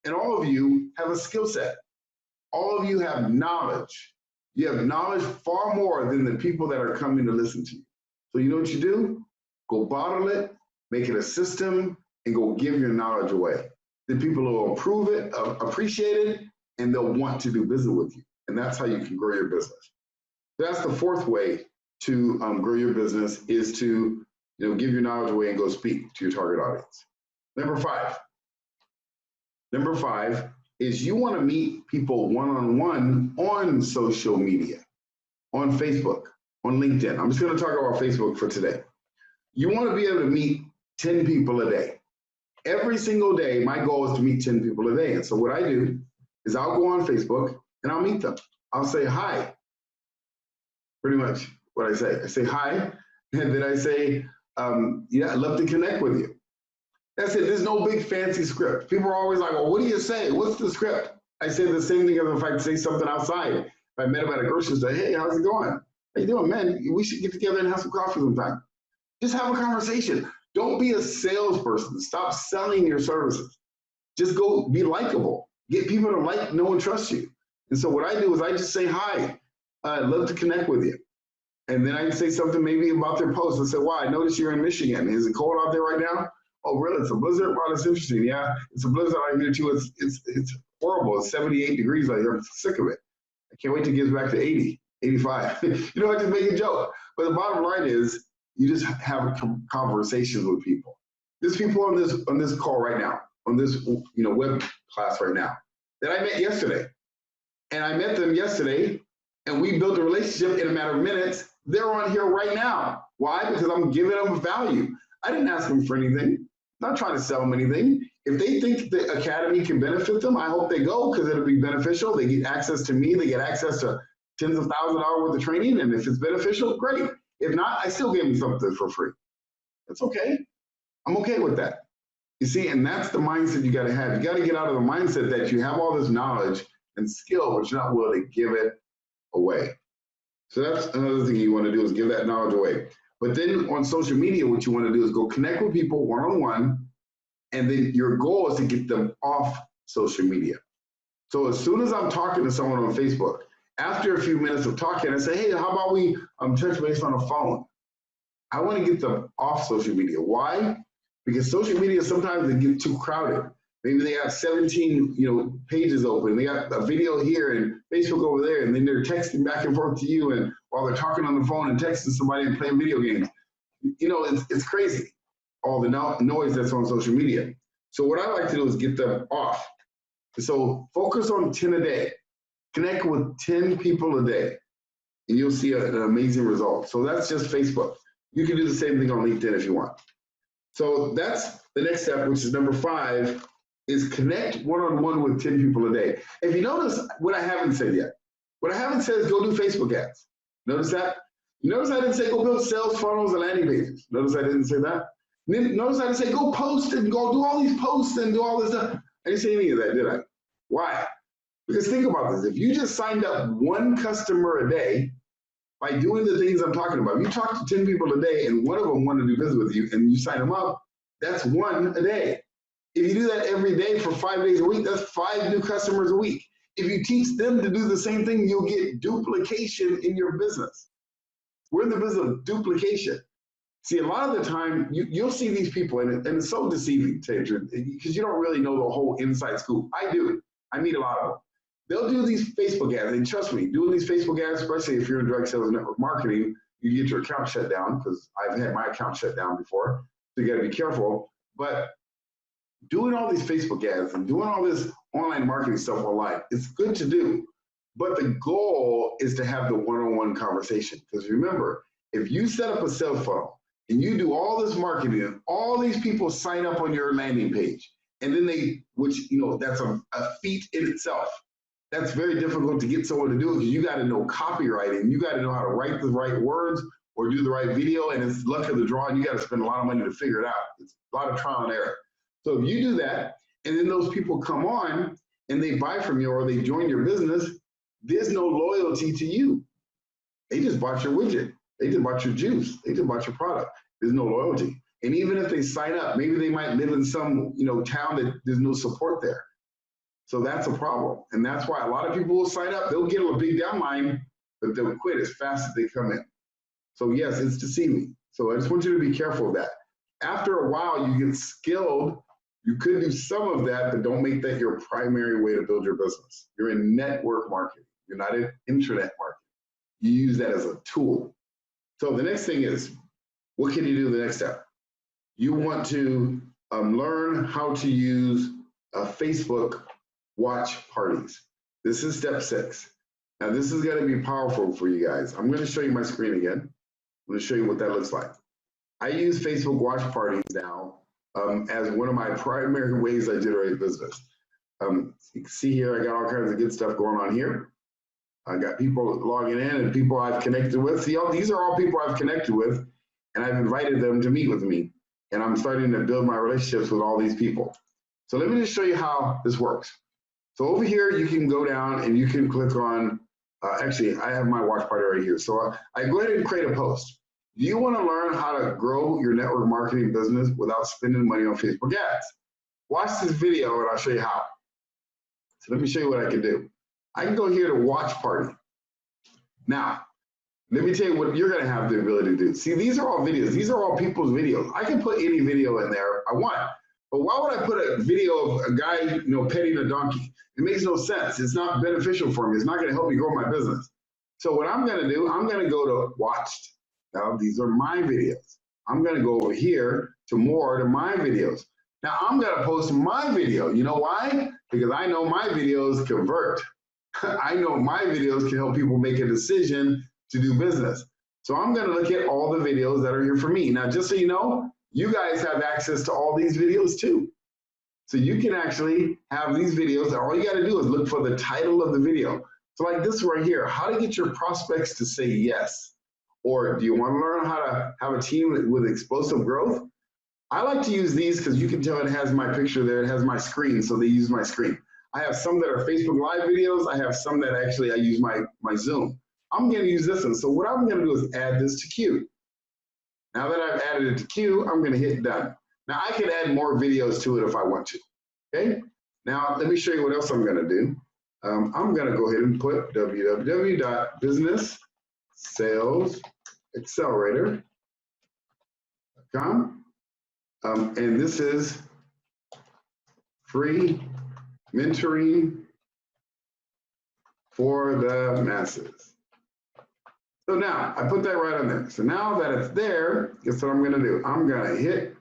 And all of you have a skill set. All of you have knowledge. You have knowledge far more than the people that are coming to listen to you. So you know what you do? Go bottle it, make it a system, and go give your knowledge away. The people will approve it, appreciate it, and they'll want to do business with you. And that's how you can grow your business. So that's the fourth way to grow your business, is to give your knowledge away and go speak to your target audience. Number five is you want to meet people one-on-one on social media, on Facebook, on LinkedIn. I'm just going to talk about Facebook for today. You want to be able to meet 10 people a day. Every single day, my goal is to meet 10 people a day. And so what I do is I'll go on Facebook and I'll meet them. I'll say hi. Pretty much what I say. I say hi, and then I say, yeah, I'd love to connect with you. That's it. There's no big fancy script. People are always like, well, what do you say? What's the script? I say the same thing as if I say something outside. If I met him at a grocery store, hey, how's it going? How you doing, man? We should get together and have some coffee sometime. Just have a conversation. Don't be a salesperson. Stop selling your services. Just go be likable. Get people to like, know, and trust you. And so what I do is I just say, hi, I'd love to connect with you. And then I say something maybe about their post. I say, wow, I noticed you're in Michigan. Is it cold out there right now? Oh, really? It's a blizzard? Wow, that's interesting. Yeah, it's a blizzard out here too. It's horrible. It's 78 degrees out here. I'm sick of it. I can't wait till it gets back to 80, 85. I just make a joke. But the bottom line is you just have conversations with people. There's people on this call right now, on this web class right now that I met yesterday. And I met them yesterday, and we built a relationship in a matter of minutes. They're on here right now. Why? Because I'm giving them value. I didn't ask them for anything. I'm not trying to sell them anything. If they think the academy can benefit them, I hope they go, because it'll be beneficial. They get access to me. They get access to tens of thousands of hours worth of training. And if it's beneficial, great. If not, I still give them something for free. That's okay. I'm okay with that. You see, and that's the mindset you got to have. You got to get out of the mindset that you have all this knowledge and skill, but you're not willing to give it away. So that's another thing you want to do, is give that knowledge away. But then on social media, what you want to do is go connect with people one-on-one, and then your goal is to get them off social media. So as soon as I'm talking to someone on Facebook, after a few minutes of talking, I say, hey, how about we touch base on the phone? I want to get them off social media. Why? Because social media, sometimes they get too crowded. Maybe they have 17, pages open. They got a video here and Facebook over there, and then they're texting back and forth to you, and while they're talking on the phone and texting somebody and playing video games. It's crazy, all the noise that's on social media. So what I like to do is get them off. So focus on 10 a day. Connect with 10 people a day, and you'll see an amazing result. So that's just Facebook. You can do the same thing on LinkedIn if you want. So that's the next step, which is number 5, is connect one-on-one with 10 people a day. If you notice what I haven't said yet, what I haven't said is go do Facebook ads. Notice that? You notice I didn't say go build sales funnels and landing pages. Notice I didn't say that? Notice I didn't say go post and go do all these posts and do all this stuff. I didn't say any of that, did I? Why? Because think about this. If you just signed up one customer a day by doing the things I'm talking about, if you talk to 10 people a day and one of them want to do business with you and you sign them up, that's 1 a day. If you do that every day for 5 days a week, that's 5 new customers a week. If you teach them to do the same thing, you'll get duplication in your business. We're in the business of duplication. See, a lot of the time, you'll see these people, and it's so deceiving, because you don't really know the whole inside scoop. I do. I meet a lot of them. They'll do these Facebook ads, and trust me, doing these Facebook ads, especially if you're in direct sales and network marketing, you get your account shut down, because I've had my account shut down before, so you got to be careful. But doing all these Facebook ads and doing all this online marketing stuff online, it's good to do. But the goal is to have the one-on-one conversation. Because remember, if you set up a sales funnel and you do all this marketing and all these people sign up on your landing page, and then that's a feat in itself. That's very difficult to get someone to do, because you got to know copywriting. You got to know how to write the right words or do the right video, and it's luck of the draw, and you got to spend a lot of money to figure it out. It's a lot of trial and error. So if you do that, and then those people come on and they buy from you or they join your business, there's no loyalty to you. They just bought your widget. They just bought your juice. They just bought your product. There's no loyalty. And even if they sign up, maybe they might live in some town that there's no support there. So that's a problem. And that's why a lot of people will sign up. They'll get a big downline, but they'll quit as fast as they come in. So yes, it's deceiving. So I just want you to be careful of that. After a while, you get skilled. You could do some of that, but don't make that your primary way to build your business. You're in network marketing. You're not in internet marketing. You use that as a tool. So the next thing is, what can you do the next step? You want to learn how to use Facebook watch parties. This is step 6. Now this is going to be powerful for you guys. I'm going to show you my screen again. I'm going to show you what that looks like. I use Facebook watch parties now as one of my primary ways I generate business. You can see here, I got all kinds of good stuff going on here. I got people logging in and people I've connected with. See, these are all people I've connected with, and I've invited them to meet with me. And I'm starting to build my relationships with all these people. So let me just show you how this works. So over here, you can go down and you can click on, actually, I have my watch party right here. So I go ahead and create a post. Do you want to learn how to grow your network marketing business without spending money on Facebook ads? Watch this video and I'll show you how. So let me show you what I can do. I can go here to watch party. Now, let me tell you what you're going to have the ability to do. See, these are all videos. These are all people's videos. I can put any video in there I want. But why would I put a video of a guy, petting a donkey? It makes no sense. It's not beneficial for me. It's not going to help me grow my business. So what I'm going to do, I'm going to go to watched. Now, these are my videos. I'm going to go over here to more to my videos. Now, I'm going to post my video. You know why? Because I know my videos convert. I know my videos can help people make a decision to do business. So I'm going to look at all the videos that are here for me. Now, just so you know, you guys have access to all these videos too. So you can actually have these videos, and all you got to do is look for the title of the video. So like this right here, how to get your prospects to say yes. Or do you want to learn how to have a team with explosive growth? I like to use these because you can tell it has my picture there, it has my screen, so they use my screen. I have some that are Facebook Live videos. I have some that actually I use my Zoom. I'm going to use this one. So what I'm going to do is add this to queue. Now that I've added it to queue, I'm going to hit done. Now I can add more videos to it if I want to. Okay. Now let me show you what else I'm going to do. I'm going to go ahead and put www.businesssalesaccelerator.com. And this is free mentoring for the masses. So now I put that right on there. So now that it's there, guess what I'm going to do? I'm going to hit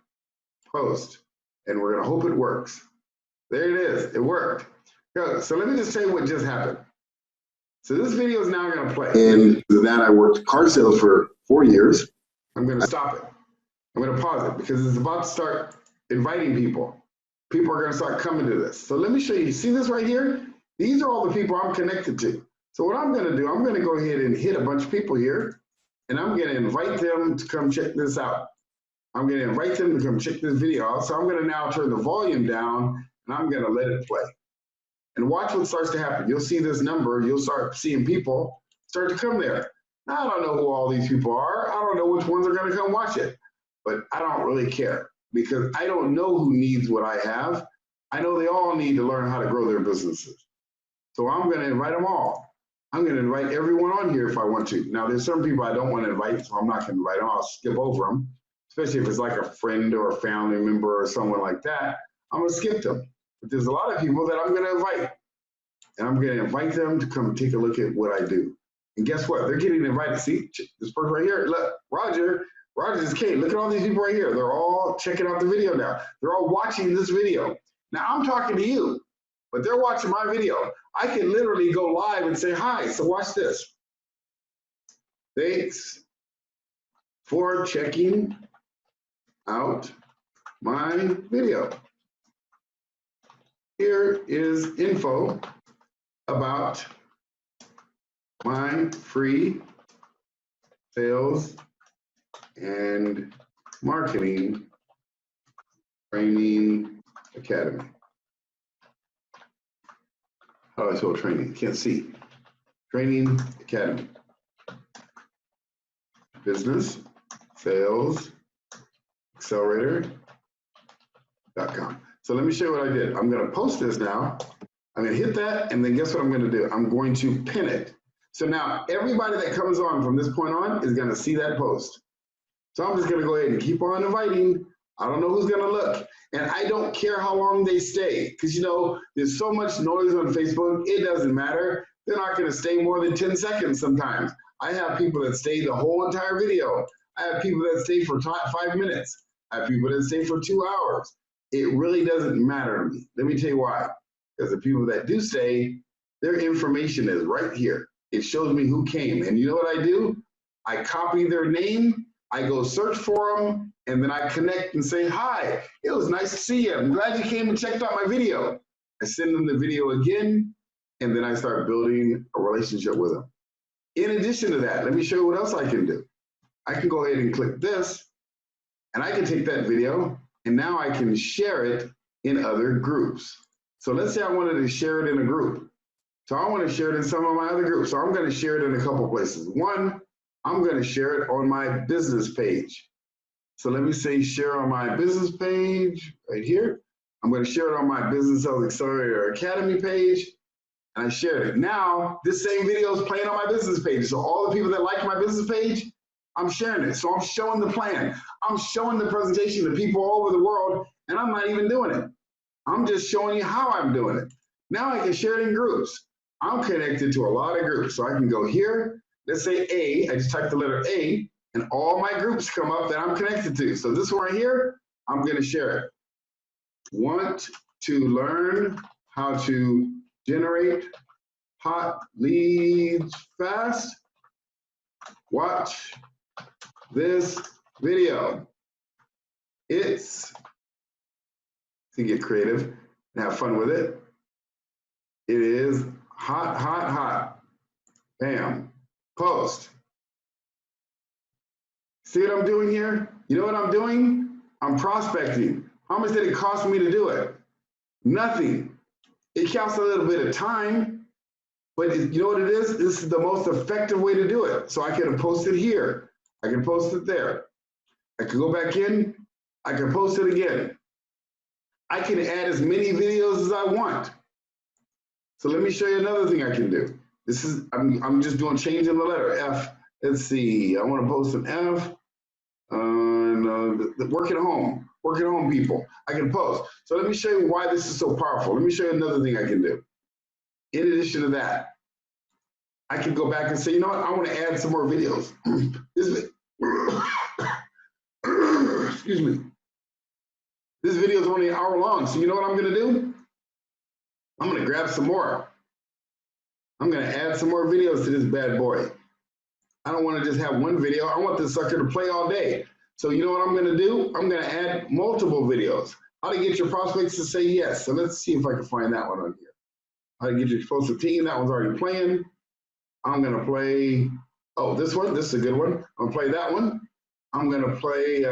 post and we're going to hope it works. There it is. It worked. Good. So let me just tell you what just happened. So this video is now going to play. And that I worked car sales for 4 years. I'm going to stop it. I'm going to pause it because it's about to start inviting people. People are going to start coming to this. So let me show you. See this right here? These are all the people I'm connected to. So what I'm going to do, I'm going to go ahead and hit a bunch of people here, and I'm going to invite them to come check this out. I'm going to invite them to come check this video out. So I'm going to now turn the volume down, and I'm going to let it play. And watch what starts to happen. You'll see this number. You'll start seeing people start to come there. Now, I don't know who all these people are. I don't know which ones are going to come watch it. But I don't really care because I don't know who needs what I have. I know they all need to learn how to grow their businesses. So I'm going to invite them all. I'm going to invite everyone on here if I want to. Now, there's some people I don't want to invite, so I'm not going to invite them. I'll skip over them, especially if it's like a friend or a family member or someone like that. I'm going to skip them. But there's a lot of people that I'm going to invite. And I'm going to invite them to come take a look at what I do. And guess what? They're getting invited. See, this person right here. Look, Roger's Kate. Look at all these people right here. They're all checking out the video now. They're all watching this video. Now, I'm talking to you, but they're watching my video. I can literally go live and say hi. So watch this. Thanks for checking out my video. Here is info about my free sales and marketing training academy. How do I spell training? Can't see. Training academy. Business Sales Accelerator.com. So let me show you what I did. I'm going to post this now. I'm going to hit that, and then guess what I'm going to do? I'm going to pin it. So now everybody that comes on from this point on is going to see that post. So I'm just going to go ahead and keep on inviting. I don't know who's going to look. And I don't care how long they stay because, you know, there's so much noise on Facebook. It doesn't matter. They're not going to stay more than 10 seconds sometimes. I have people that stay the whole entire video. I have people that stay for 5 minutes. I have people that stay for 2 hours. It really doesn't matter to me. Let me tell you why. Because the people that do stay, their information is right here. It shows me who came. And you know what I do? I copy their name, I go search for them, and then I connect and say, hi, it was nice to see you. I'm glad you came and checked out my video. I send them the video again, and then I start building a relationship with them. In addition to that, let me show you what else I can do. I can go ahead and click this, and I can take that video, and now I can share it in other groups. So let's say I wanted to share it in a group. So I want to share it in some of my other groups. So I'm going to share it in a couple places. One, I'm going to share it on my business page. So let me say share on my business page right here. I'm going to share it on my Business Sales Accelerator Academy page. And I shared it. Now, this same video is playing on my business page. So all the people that like my business page, I'm sharing it. So I'm showing the plan. I'm showing the presentation to people all over the world, and I'm not even doing it. I'm just showing you how I'm doing it. Now I can share it in groups. I'm connected to a lot of groups. So I can go here. Let's say A. I just type the letter A, and all my groups come up that I'm connected to. So this one right here, I'm going to share it. Want to learn how to generate hot leads fast? Watch this video. It's to get creative and have fun with it. It is hot, hot, hot. Bam. Post. See what I'm doing here? You know what I'm doing? I'm prospecting. How much did it cost me to do it? Nothing. It counts a little bit of time, but you know what it is? This is the most effective way to do it. So I can post it here. I can post it there. I can go back in. I can post it again. I can add as many videos as I want. So let me show you another thing I can do. This is, I'm just doing changing the letter F. Let's see, I want to post an F on work at home people. I can post. So let me show you why this is so powerful. Let me show you another thing I can do. In addition to that, I can go back and say, you know what, I want to add some more videos. Excuse me. This video is only an hour long, so you know what I'm going to do? I'm going to grab some more. I'm going to add some more videos to this bad boy. I don't want to just have one video. I want this sucker to play all day. So you know what I'm going to do? I'm going to add multiple videos. How to get your prospects to say yes. So let's see if I can find that one on here. How to get your folks to team. That one's already playing. I'm going to play, oh, this one. This is a good one. I'm going to play that one. I'm going to play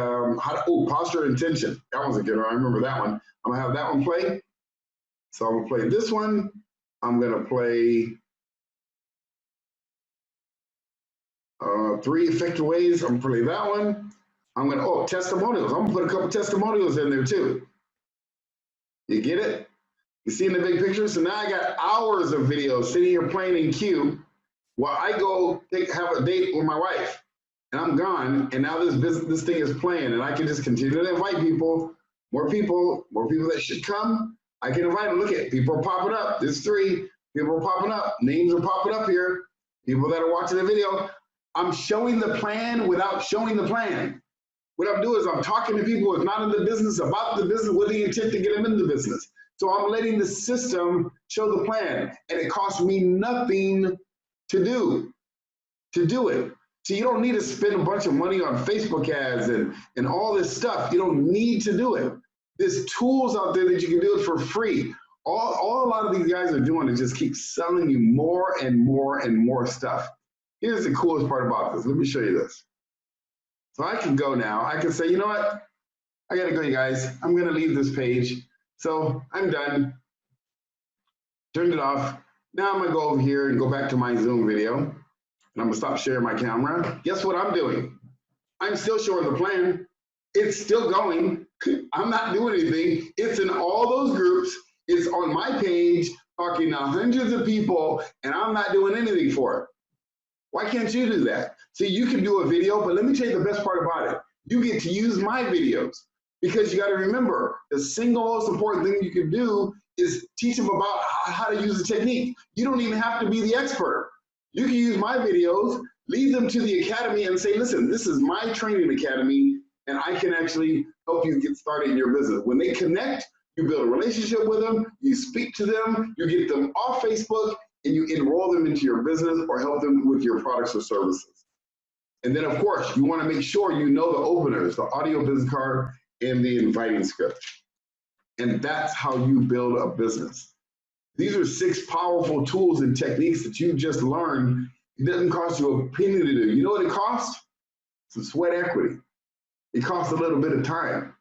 posture and tension. That one's a good one. I remember that one. I'm going to have that one play. So I'm going to play this one. I'm going to play 3 effective ways. I'm going to play that one. I'm going to, testimonials. I'm going to put a couple testimonials in there too. You get it? You see in the big picture? So now I got hours of videos sitting here playing in queue while I go have a date with my wife. And I'm gone, and now this thing is playing, and I can just continue to invite people, more people that should come. I can invite them. Look at people are popping up. There's 3 people are popping up. Names are popping up here. People that are watching the video. I'm showing the plan without showing the plan. What I'm doing is I'm talking to people who are not in the business about the business with the intent to get them in the business. So I'm letting the system show the plan, and it costs me nothing to do it. So you don't need to spend a bunch of money on Facebook ads and all this stuff. You don't need to do it. There's tools out there that you can do it for free. All a lot of these guys are doing is just keep selling you more and more and more stuff. Here's the coolest part about this. Let me show you this. So I can go now. I can say, you know what? I got to go, you guys. I'm going to leave this page. So I'm done. Turned it off. Now I'm going to go over here and go back to my Zoom video. And I'm going to stop sharing my camera. Guess what I'm doing? I'm still showing the plan. It's still going. I'm not doing anything. It's in all those groups. It's on my page, talking to hundreds of people, and I'm not doing anything for it. Why can't you do that? See, you can do a video, but let me tell you the best part about it. You get to use my videos, because you got to remember, the single most important thing you can do is teach them about how to use the technique. You don't even have to be the expert. You can use my videos, lead them to the academy and say, listen, this is my training academy, and I can actually help you get started in your business. When they connect, you build a relationship with them, you speak to them, you get them off Facebook, and you enroll them into your business or help them with your products or services. And then, of course, you want to make sure you know the openers, the audio business card, and the inviting script. And that's how you build a business. These are 6 powerful tools and techniques that you just learned. It doesn't cost you a penny to do. You know what it costs? Some sweat equity. It costs a little bit of time.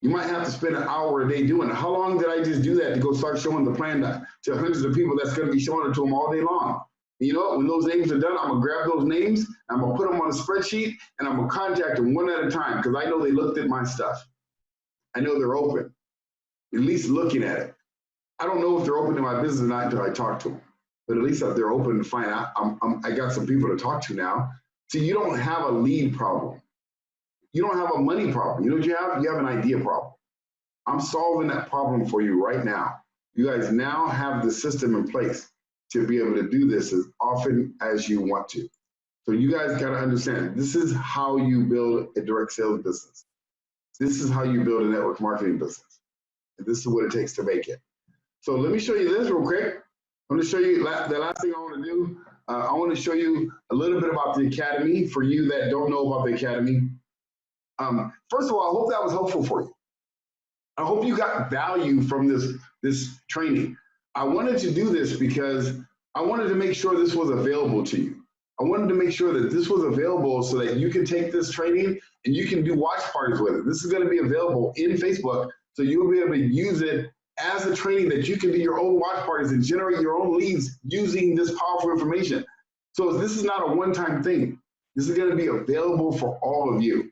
You might have to spend an hour a day doing it. How long did I just do that to go start showing the plan to hundreds of people that's going to be showing it to them all day long? And you know what? When those names are done, I'm going to grab those names, I'm going to put them on a spreadsheet, and I'm going to contact them one at a time because I know they looked at my stuff. I know they're open, at least looking at it. I don't know if they're open to my business or not until I talk to them, but at least if they're open to find out, I got some people to talk to now. So you don't have a lead problem. You don't have a money problem. You know what you have? You have an idea problem. I'm solving that problem for you right now. You guys now have the system in place to be able to do this as often as you want to. So you guys got to understand, this is how you build a direct sales business. This is how you build a network marketing business. And this is what it takes to make it. So let me show you this real quick. I'm going to show you the last thing I want to do. I want to show you a little bit about the Academy for you that don't know about the Academy. First of all, I hope that was helpful for you. I hope you got value from this training. I wanted to do this because I wanted to make sure this was available to you. I wanted to make sure that this was available so that you can take this training and you can do watch parties with it. This is going to be available in Facebook, so you'll be able to use it as a training that you can do your own watch parties and generate your own leads using this powerful information. So this is not a one-time thing. This is going to be available for all of you.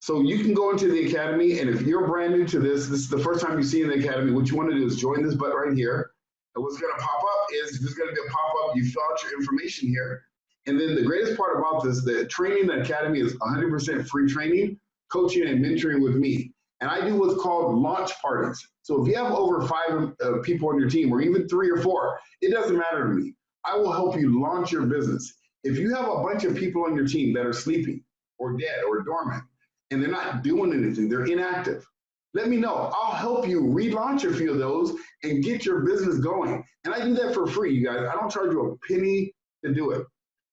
So you can go into the Academy, and if you're brand new to this is the first time you see in the Academy, what you want to do is join this button right here. And what's going to pop up is there's going to be a pop-up. You fill out your information here. And then the greatest part about this, the training Academy is 100% free training, coaching, and mentoring with me. And I do what's called launch parties. So if you have over 5 people on your team, or even 3 or 4, it doesn't matter to me. I will help you launch your business. If you have a bunch of people on your team that are sleeping or dead or dormant, and they're not doing anything, they're inactive, let me know. I'll help you relaunch a few of those and get your business going. And I do that for free, you guys. I don't charge you a penny to do it.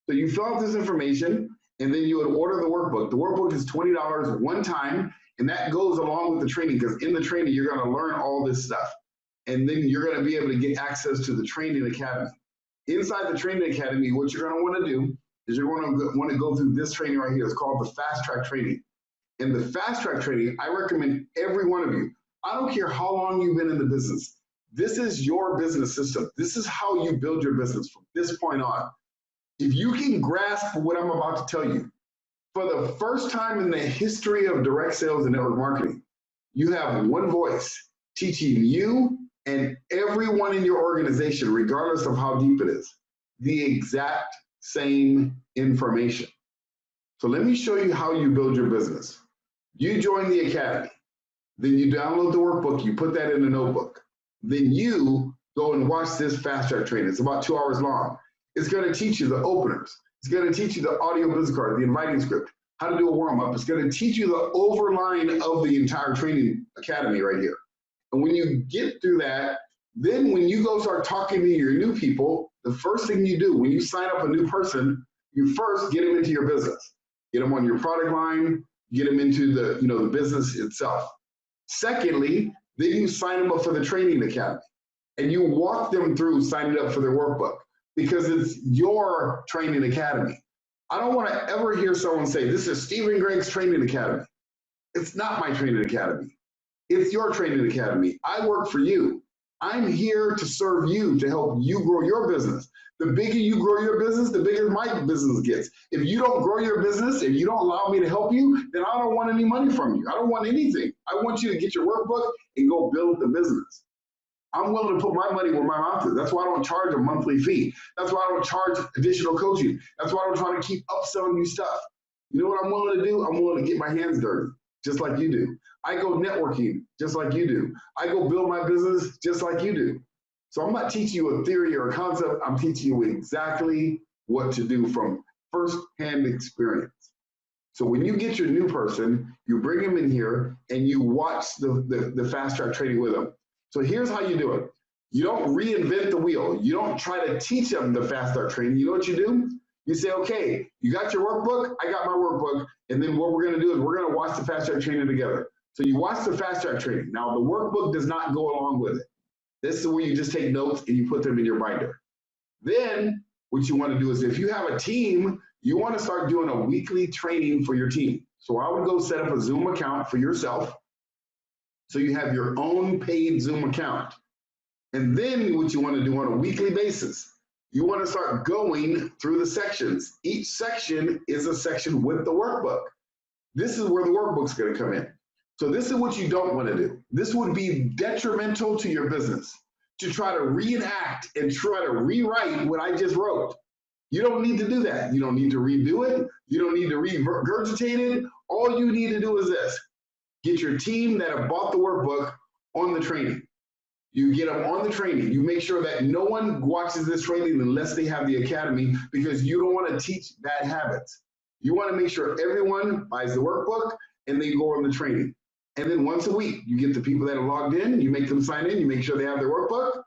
So you fill out this information, and then you would order the workbook. The workbook is $20 one time, and that goes along with the training, because in the training, you're going to learn all this stuff. And then you're going to be able to get access to the Training Academy. Inside the Training Academy, what you're going to want to do is you're going to want to go through this training right here. It's called the Fast Track Training. In the Fast Track Training, I recommend every one of you. I don't care how long you've been in the business. This is your business system. This is how you build your business from this point on. If you can grasp what I'm about to tell you, for the first time in the history of direct sales and network marketing, you have one voice teaching you and everyone in your organization, regardless of how deep it is, the exact same information. So let me show you how you build your business. You join the Academy, then you download the workbook, you put that in a notebook. Then you go and watch this Fast Track training. It's about 2 hours long. It's going to teach you the openers. It's going to teach you the audio business card, the inviting script, how to do a warm-up. It's going to teach you the overline of the entire training academy right here. And when you get through that, then when you go start talking to your new people, the first thing you do when you sign up a new person, you first get them into your business. Get them on your product line, get them into the, the business itself. Secondly, then you sign them up for the Training Academy, and you walk them through signing up for their workbook, because it's your Training Academy. I don't want to ever hear someone say, this is Stephen Gregg's Training Academy. It's not my Training Academy. It's your Training Academy. I work for you. I'm here to serve you, to help you grow your business. The bigger you grow your business, the bigger my business gets. If you don't grow your business, if you don't allow me to help you, then I don't want any money from you. I don't want anything. I want you to get your workbook and go build the business. I'm willing to put my money where my mouth is. That's why I don't charge a monthly fee. That's why I don't charge additional coaching. That's why I'm trying to keep upselling you stuff. You know what I'm willing to do? I'm willing to get my hands dirty. just like you do. I go networking just like you do. I go build my business just like you do. So I'm not teaching you a theory or a concept. I'm teaching you exactly what to do from first-hand experience. So when you get your new person, you bring them in here and you watch the fast track training with them. So here's how you do it. You don't reinvent the wheel. You don't try to teach them the fast track training. You know what you do? You say, okay, you got your workbook, I got my workbook, and then what we're gonna do is we're gonna watch the fast track training together. So you watch the fast track training. Now the workbook does not go along with it. This is where you just take notes and you put them in your binder. Then what you wanna do is if you have a team, you wanna start doing a weekly training for your team. So I would go set up a Zoom account for yourself. So you have your own paid Zoom account. And then what you wanna do on a weekly basis, you want to start going through the sections. Each section is a section with the workbook. This is where the workbook's going to come in. So this is what you don't want to do. This would be detrimental to your business, to try to reenact and try to rewrite what I just wrote. You don't need to do that. You don't need to redo it. You don't need to regurgitate it. All you need to do is this. Get your team that have bought the workbook on the training. You get them on the training. You make sure that no one watches this training unless they have the academy, because you don't want to teach bad habits. You want to make sure everyone buys the workbook and they go on the training. And then once a week, you get the people that are logged in, you make them sign in, you make sure they have their workbook,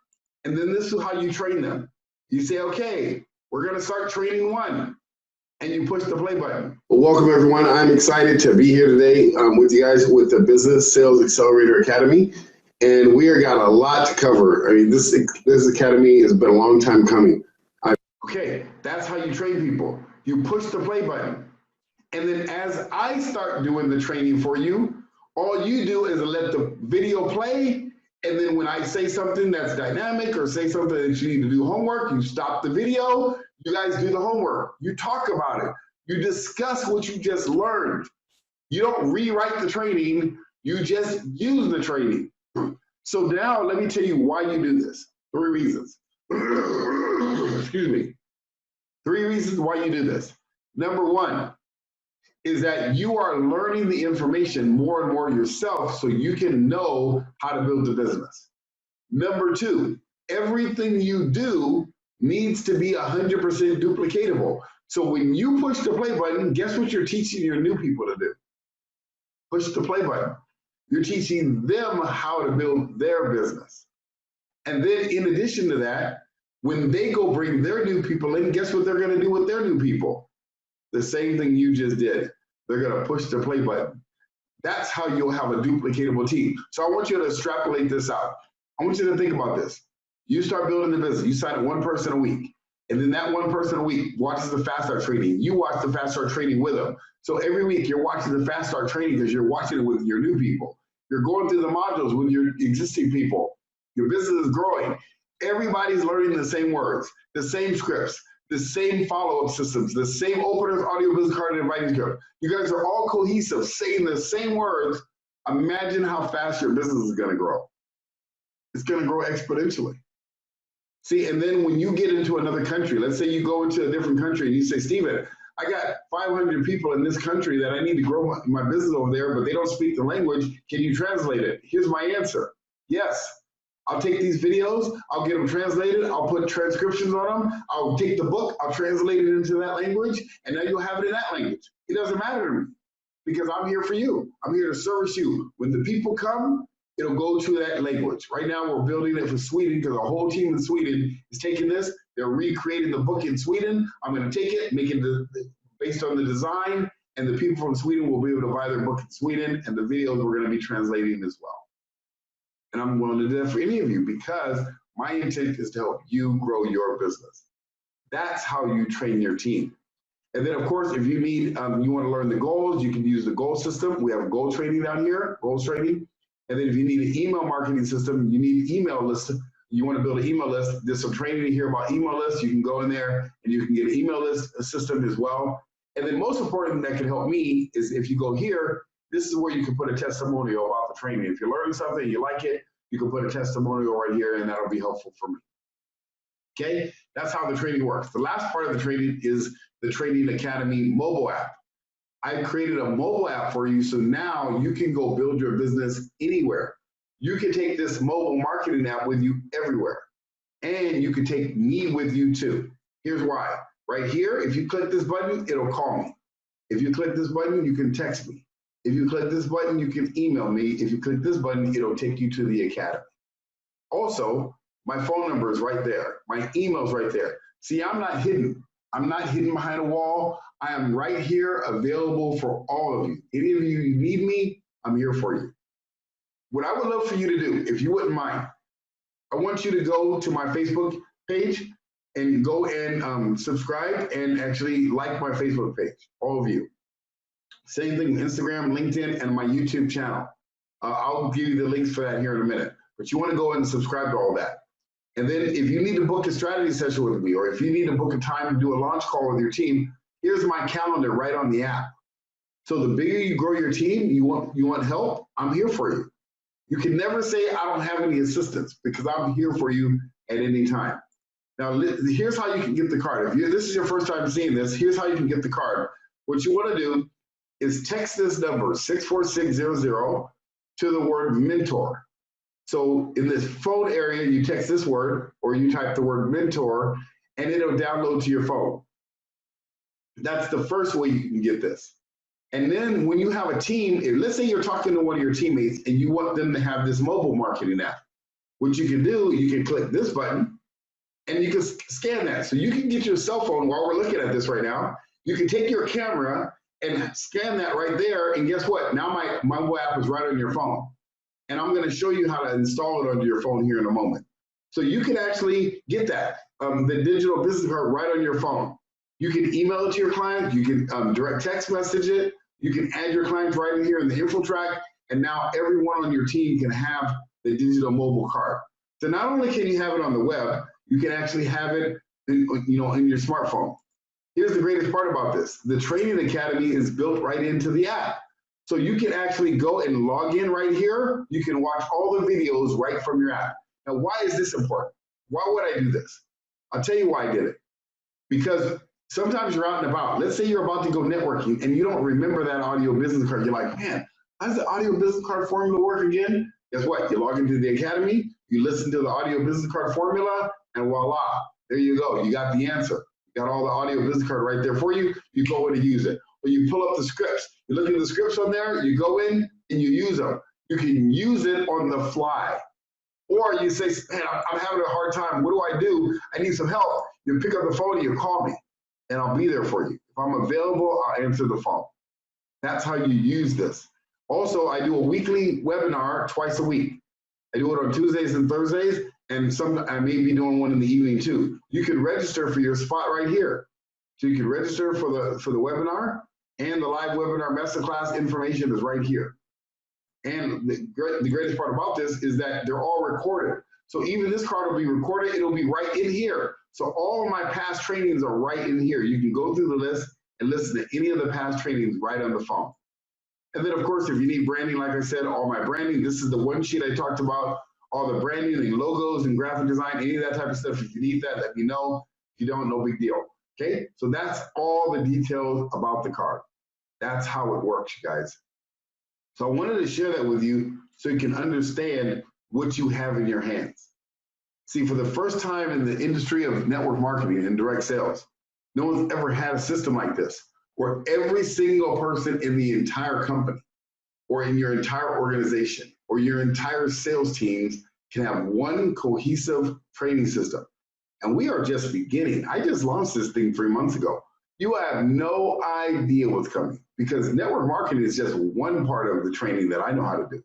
and then this is how you train them. You say, okay, we're going to start training 1, and you push the play button. Well, welcome everyone. I'm excited to be here today with you guys with the Business Sales Accelerator Academy. And we are got a lot to cover. I mean, this academy has been a long time coming. Okay, that's how you train people. You push the play button. And then as I start doing the training for you, all you do is let the video play. And then when I say something that's dynamic or say something that you need to do homework, you stop the video, you guys do the homework. You talk about it. You discuss what you just learned. You don't rewrite the training, you just use the training. So now let me tell you why you do this. 3 reasons. Excuse me. 3 reasons why you do this. Number 1 is that you are learning the information more and more yourself so you can know how to build the business. Number 2, everything you do needs to be 100% duplicatable. So when you push the play button, guess what you're teaching your new people to do? Push the play button. You're teaching them how to build their business. And then in addition to that, when they go bring their new people in, guess what they're going to do with their new people? The same thing you just did. They're going to push the play button. That's how you'll have a duplicatable team. So I want you to extrapolate this out. I want you to think about this. You start building the business. You sign up 1 person a week. And then that 1 person a week watches the Fast Start training. You watch the Fast Start training with them. So every week you're watching the Fast Start training because you're watching it with your new people. You're going through the modules with your existing people. Your business is growing. Everybody's learning the same words, the same scripts, the same follow-up systems, the same openers, audio business card, and inviting script. You guys are all cohesive, saying the same words. Imagine how fast your business is going to grow. It's going to grow exponentially. See, and then when you get into another country, let's say you go into a different country and you say, Steven, I got 500 people in this country that I need to grow my business over there, but they don't speak the language. Can you translate it? Here's my answer. Yes. I'll take these videos, I'll get them translated, I'll put transcriptions on them, I'll take the book, I'll translate it into that language, and now you'll have it in that language. It doesn't matter to me because I'm here for you. I'm here to service you. When the people come, it'll go to that language. Right now, we're building it for Sweden because the whole team in Sweden is taking this. They're recreating the book in Sweden. I'm going to take it, make it based on the design, and the people from Sweden will be able to buy their book in Sweden, and the videos we're going to be translating as well. And I'm willing to do that for any of you because my intent is to help you grow your business. That's how you train your team. And then, of course, if you need, you want to learn the goals, you can use the goal system. We have a goal training down here, goals training. And then if you need an email marketing system, you need an email list. You want to build an email list. There's some training here about email lists. You can go in there and you can get an email list system as well. And then most important that can help me is if you go here, this is where you can put a testimonial about the training. If you learn something, you like it, you can put a testimonial right here and that'll be helpful for me. Okay, that's how the training works. The last part of the training is the Training Academy mobile app. I created a mobile app for you, so now you can go build your business anywhere. You can take this mobile marketing app with you everywhere. And you can take me with you too. Here's why. Right here, if you click this button, it'll call me. If you click this button, you can text me. If you click this button, you can email me. If you click this button, it'll take you to the academy. Also, my phone number is right there. My email's right there. See, I'm not hidden. I'm not hidden behind a wall. I am right here available for all of you. Any of you need me, I'm here for you. What I would love for you to do, if you wouldn't mind, I want you to go to my Facebook page and go and subscribe and actually like my Facebook page, all of you. Same thing with Instagram, LinkedIn, and my YouTube channel. I'll give you the links for that here in a minute. But you want to go and subscribe to all that. And then if you need to book a strategy session with me, or if you need to book a time to do a launch call with your team, here's my calendar right on the app. So the bigger you grow your team, you want help, I'm here for you. You can never say I don't have any assistance, because I'm here for you at any time. Now, here's how you can get the card. If this is your first time seeing this, here's how you can get the card. What you want to do is text this number, 64600, to the word mentor. So in this phone area, you text this word, or you type the word mentor, and it'll download to your phone. That's the first way you can get this. And then when you have a team, let's say you're talking to one of your teammates and you want them to have this mobile marketing app, what you can do, you can click this button and you can scan that. So you can get your cell phone while we're looking at this right now. You can take your camera and scan that right there. And guess what? Now my mobile app is right on your phone. And I'm going to show you how to install it onto your phone here in a moment. So you can actually get that, the digital business card right on your phone. You can email it to your client. You can direct text message it. You can add your clients right in here in the info track. And now everyone on your team can have the digital mobile card. So not only can you have it on the web, you can actually have it in your smartphone. Here's the greatest part about this. The Training Academy is built right into the app. So you can actually go and log in right here. You can watch all the videos right from your app. Now, why is this important? Why would I do this? I'll tell you why I did it. Because sometimes you're out and about. Let's say you're about to go networking and you don't remember that audio business card. You're like, man, how does the audio business card formula work again? Guess what? You log into the academy, you listen to the audio business card formula, and voila, there you go. You got the answer. You got all the audio business card right there for you. You go in and use it. Or you pull up the scripts. You look at the scripts on there, you go in and you use them. You can use it on the fly. Or you say, man, I'm having a hard time. What do I do? I need some help. You pick up the phone and you call me, and I'll be there for you. If I'm available, I'll answer the phone. That's how you use this. Also, I do a weekly webinar twice a week. I do it on Tuesdays and Thursdays, and I may be doing one in the evening too. You can register for your spot right here. So you can register for the webinar, and the live webinar masterclass information is right here. And the greatest part about this is that they're all recorded. So even this card will be recorded, it'll be right in here. So all of my past trainings are right in here. You can go through the list and listen to any of the past trainings right on the phone. And then of course, if you need branding, like I said, all my branding, this is the one sheet I talked about, all the branding and logos and graphic design, any of that type of stuff. If you need that, let me know. If you don't, no big deal. Okay, so that's all the details about the card. That's how it works, you guys. So I wanted to share that with you so you can understand what you have in your hands. See, for the first time in the industry of network marketing and direct sales, no one's ever had a system like this, where every single person in the entire company or in your entire organization or your entire sales teams can have one cohesive training system. And we are just beginning. I just launched this thing 3 months ago. You have no idea what's coming, because network marketing is just one part of the training that I know how to do.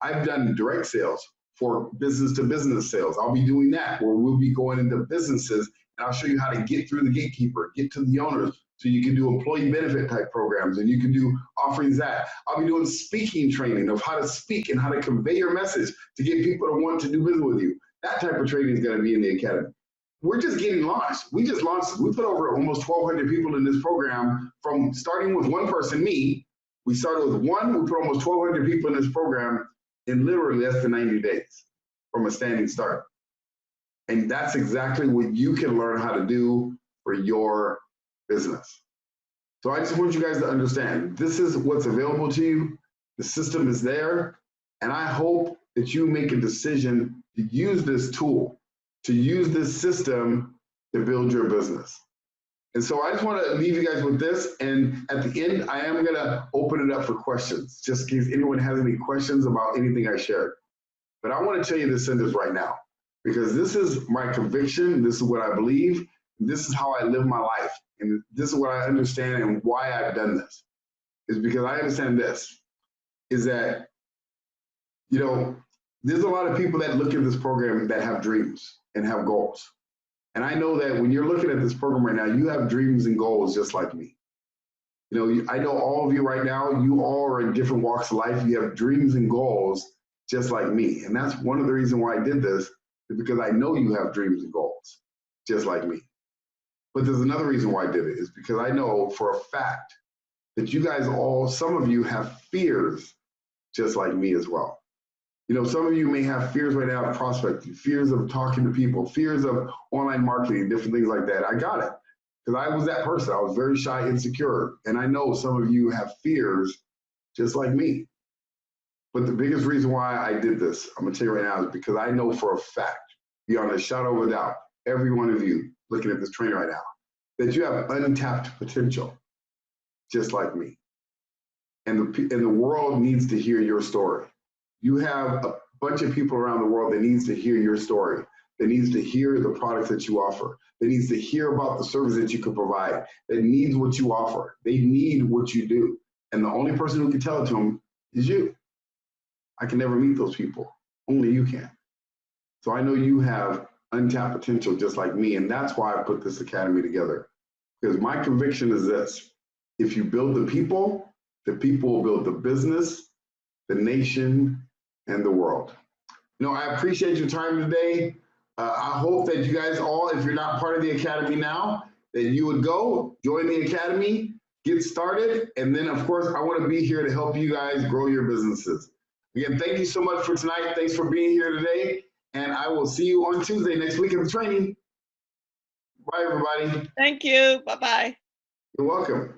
I've done direct sales for business to business sales. I'll be doing that, where we'll be going into businesses and I'll show you how to get through the gatekeeper, get to the owners, so you can do employee benefit type programs and you can do offerings that. I'll be doing speaking training of how to speak and how to convey your message to get people to want to do business with you. That type of training is going to be in the academy. We're just getting launched. We just launched. We put over almost 1,200 people in this program, from starting with one person, me. We started with one. We put almost 1,200 people in this program in literally less than 90 days from a standing start. And that's exactly what you can learn how to do for your business. So I just want you guys to understand, this is what's available to you. The system is there. And I hope that you make a decision to use this tool, to use this system to build your business. And so I just want to leave you guys with this. And at the end, I am going to open it up for questions, just in case anyone has any questions about anything I shared. But I want to tell you this sentence right now, because this is my conviction. This is what I believe. This is how I live my life. And this is what I understand and why I've done this. Is because I understand this, is that, you know, there's a lot of people that look at this program that have dreams and have goals. And I know that when you're looking at this program right now, you have dreams and goals just like me. You know, I know all of you right now, you all are in different walks of life. You have dreams and goals just like me. And that's one of the reasons why I did this, is because I know you have dreams and goals just like me. But there's another reason why I did it, is because I know for a fact that you guys all, some of you have fears just like me as well. You know, some of you may have fears right now of prospecting, fears of talking to people, fears of online marketing, different things like that. I got it, because I was that person. I was very shy, insecure. And I know some of you have fears just like me. But the biggest reason why I did this, I'm gonna tell you right now, is because I know for a fact, beyond a shadow of a doubt, every one of you looking at this training right now, that you have untapped potential, just like me. And the world needs to hear your story. You have a bunch of people around the world that needs to hear your story, that needs to hear the products that you offer, that needs to hear about the service that you can provide, that needs what you offer. They need what you do. And the only person who can tell it to them is you. I can never meet those people. Only you can. So I know you have untapped potential just like me. And that's why I put this academy together. Because my conviction is this: if you build the people will build the business, the nation, and the world. You know, I appreciate your time today. I hope that you guys all, if you're not part of the academy now, that you would go join the academy, get started. And then, of course, I want to be here to help you guys grow your businesses. Again, thank you so much for tonight. Thanks for being here today. And I will see you on Tuesday next week at the training. Bye, everybody. Thank you. Bye-bye. You're welcome.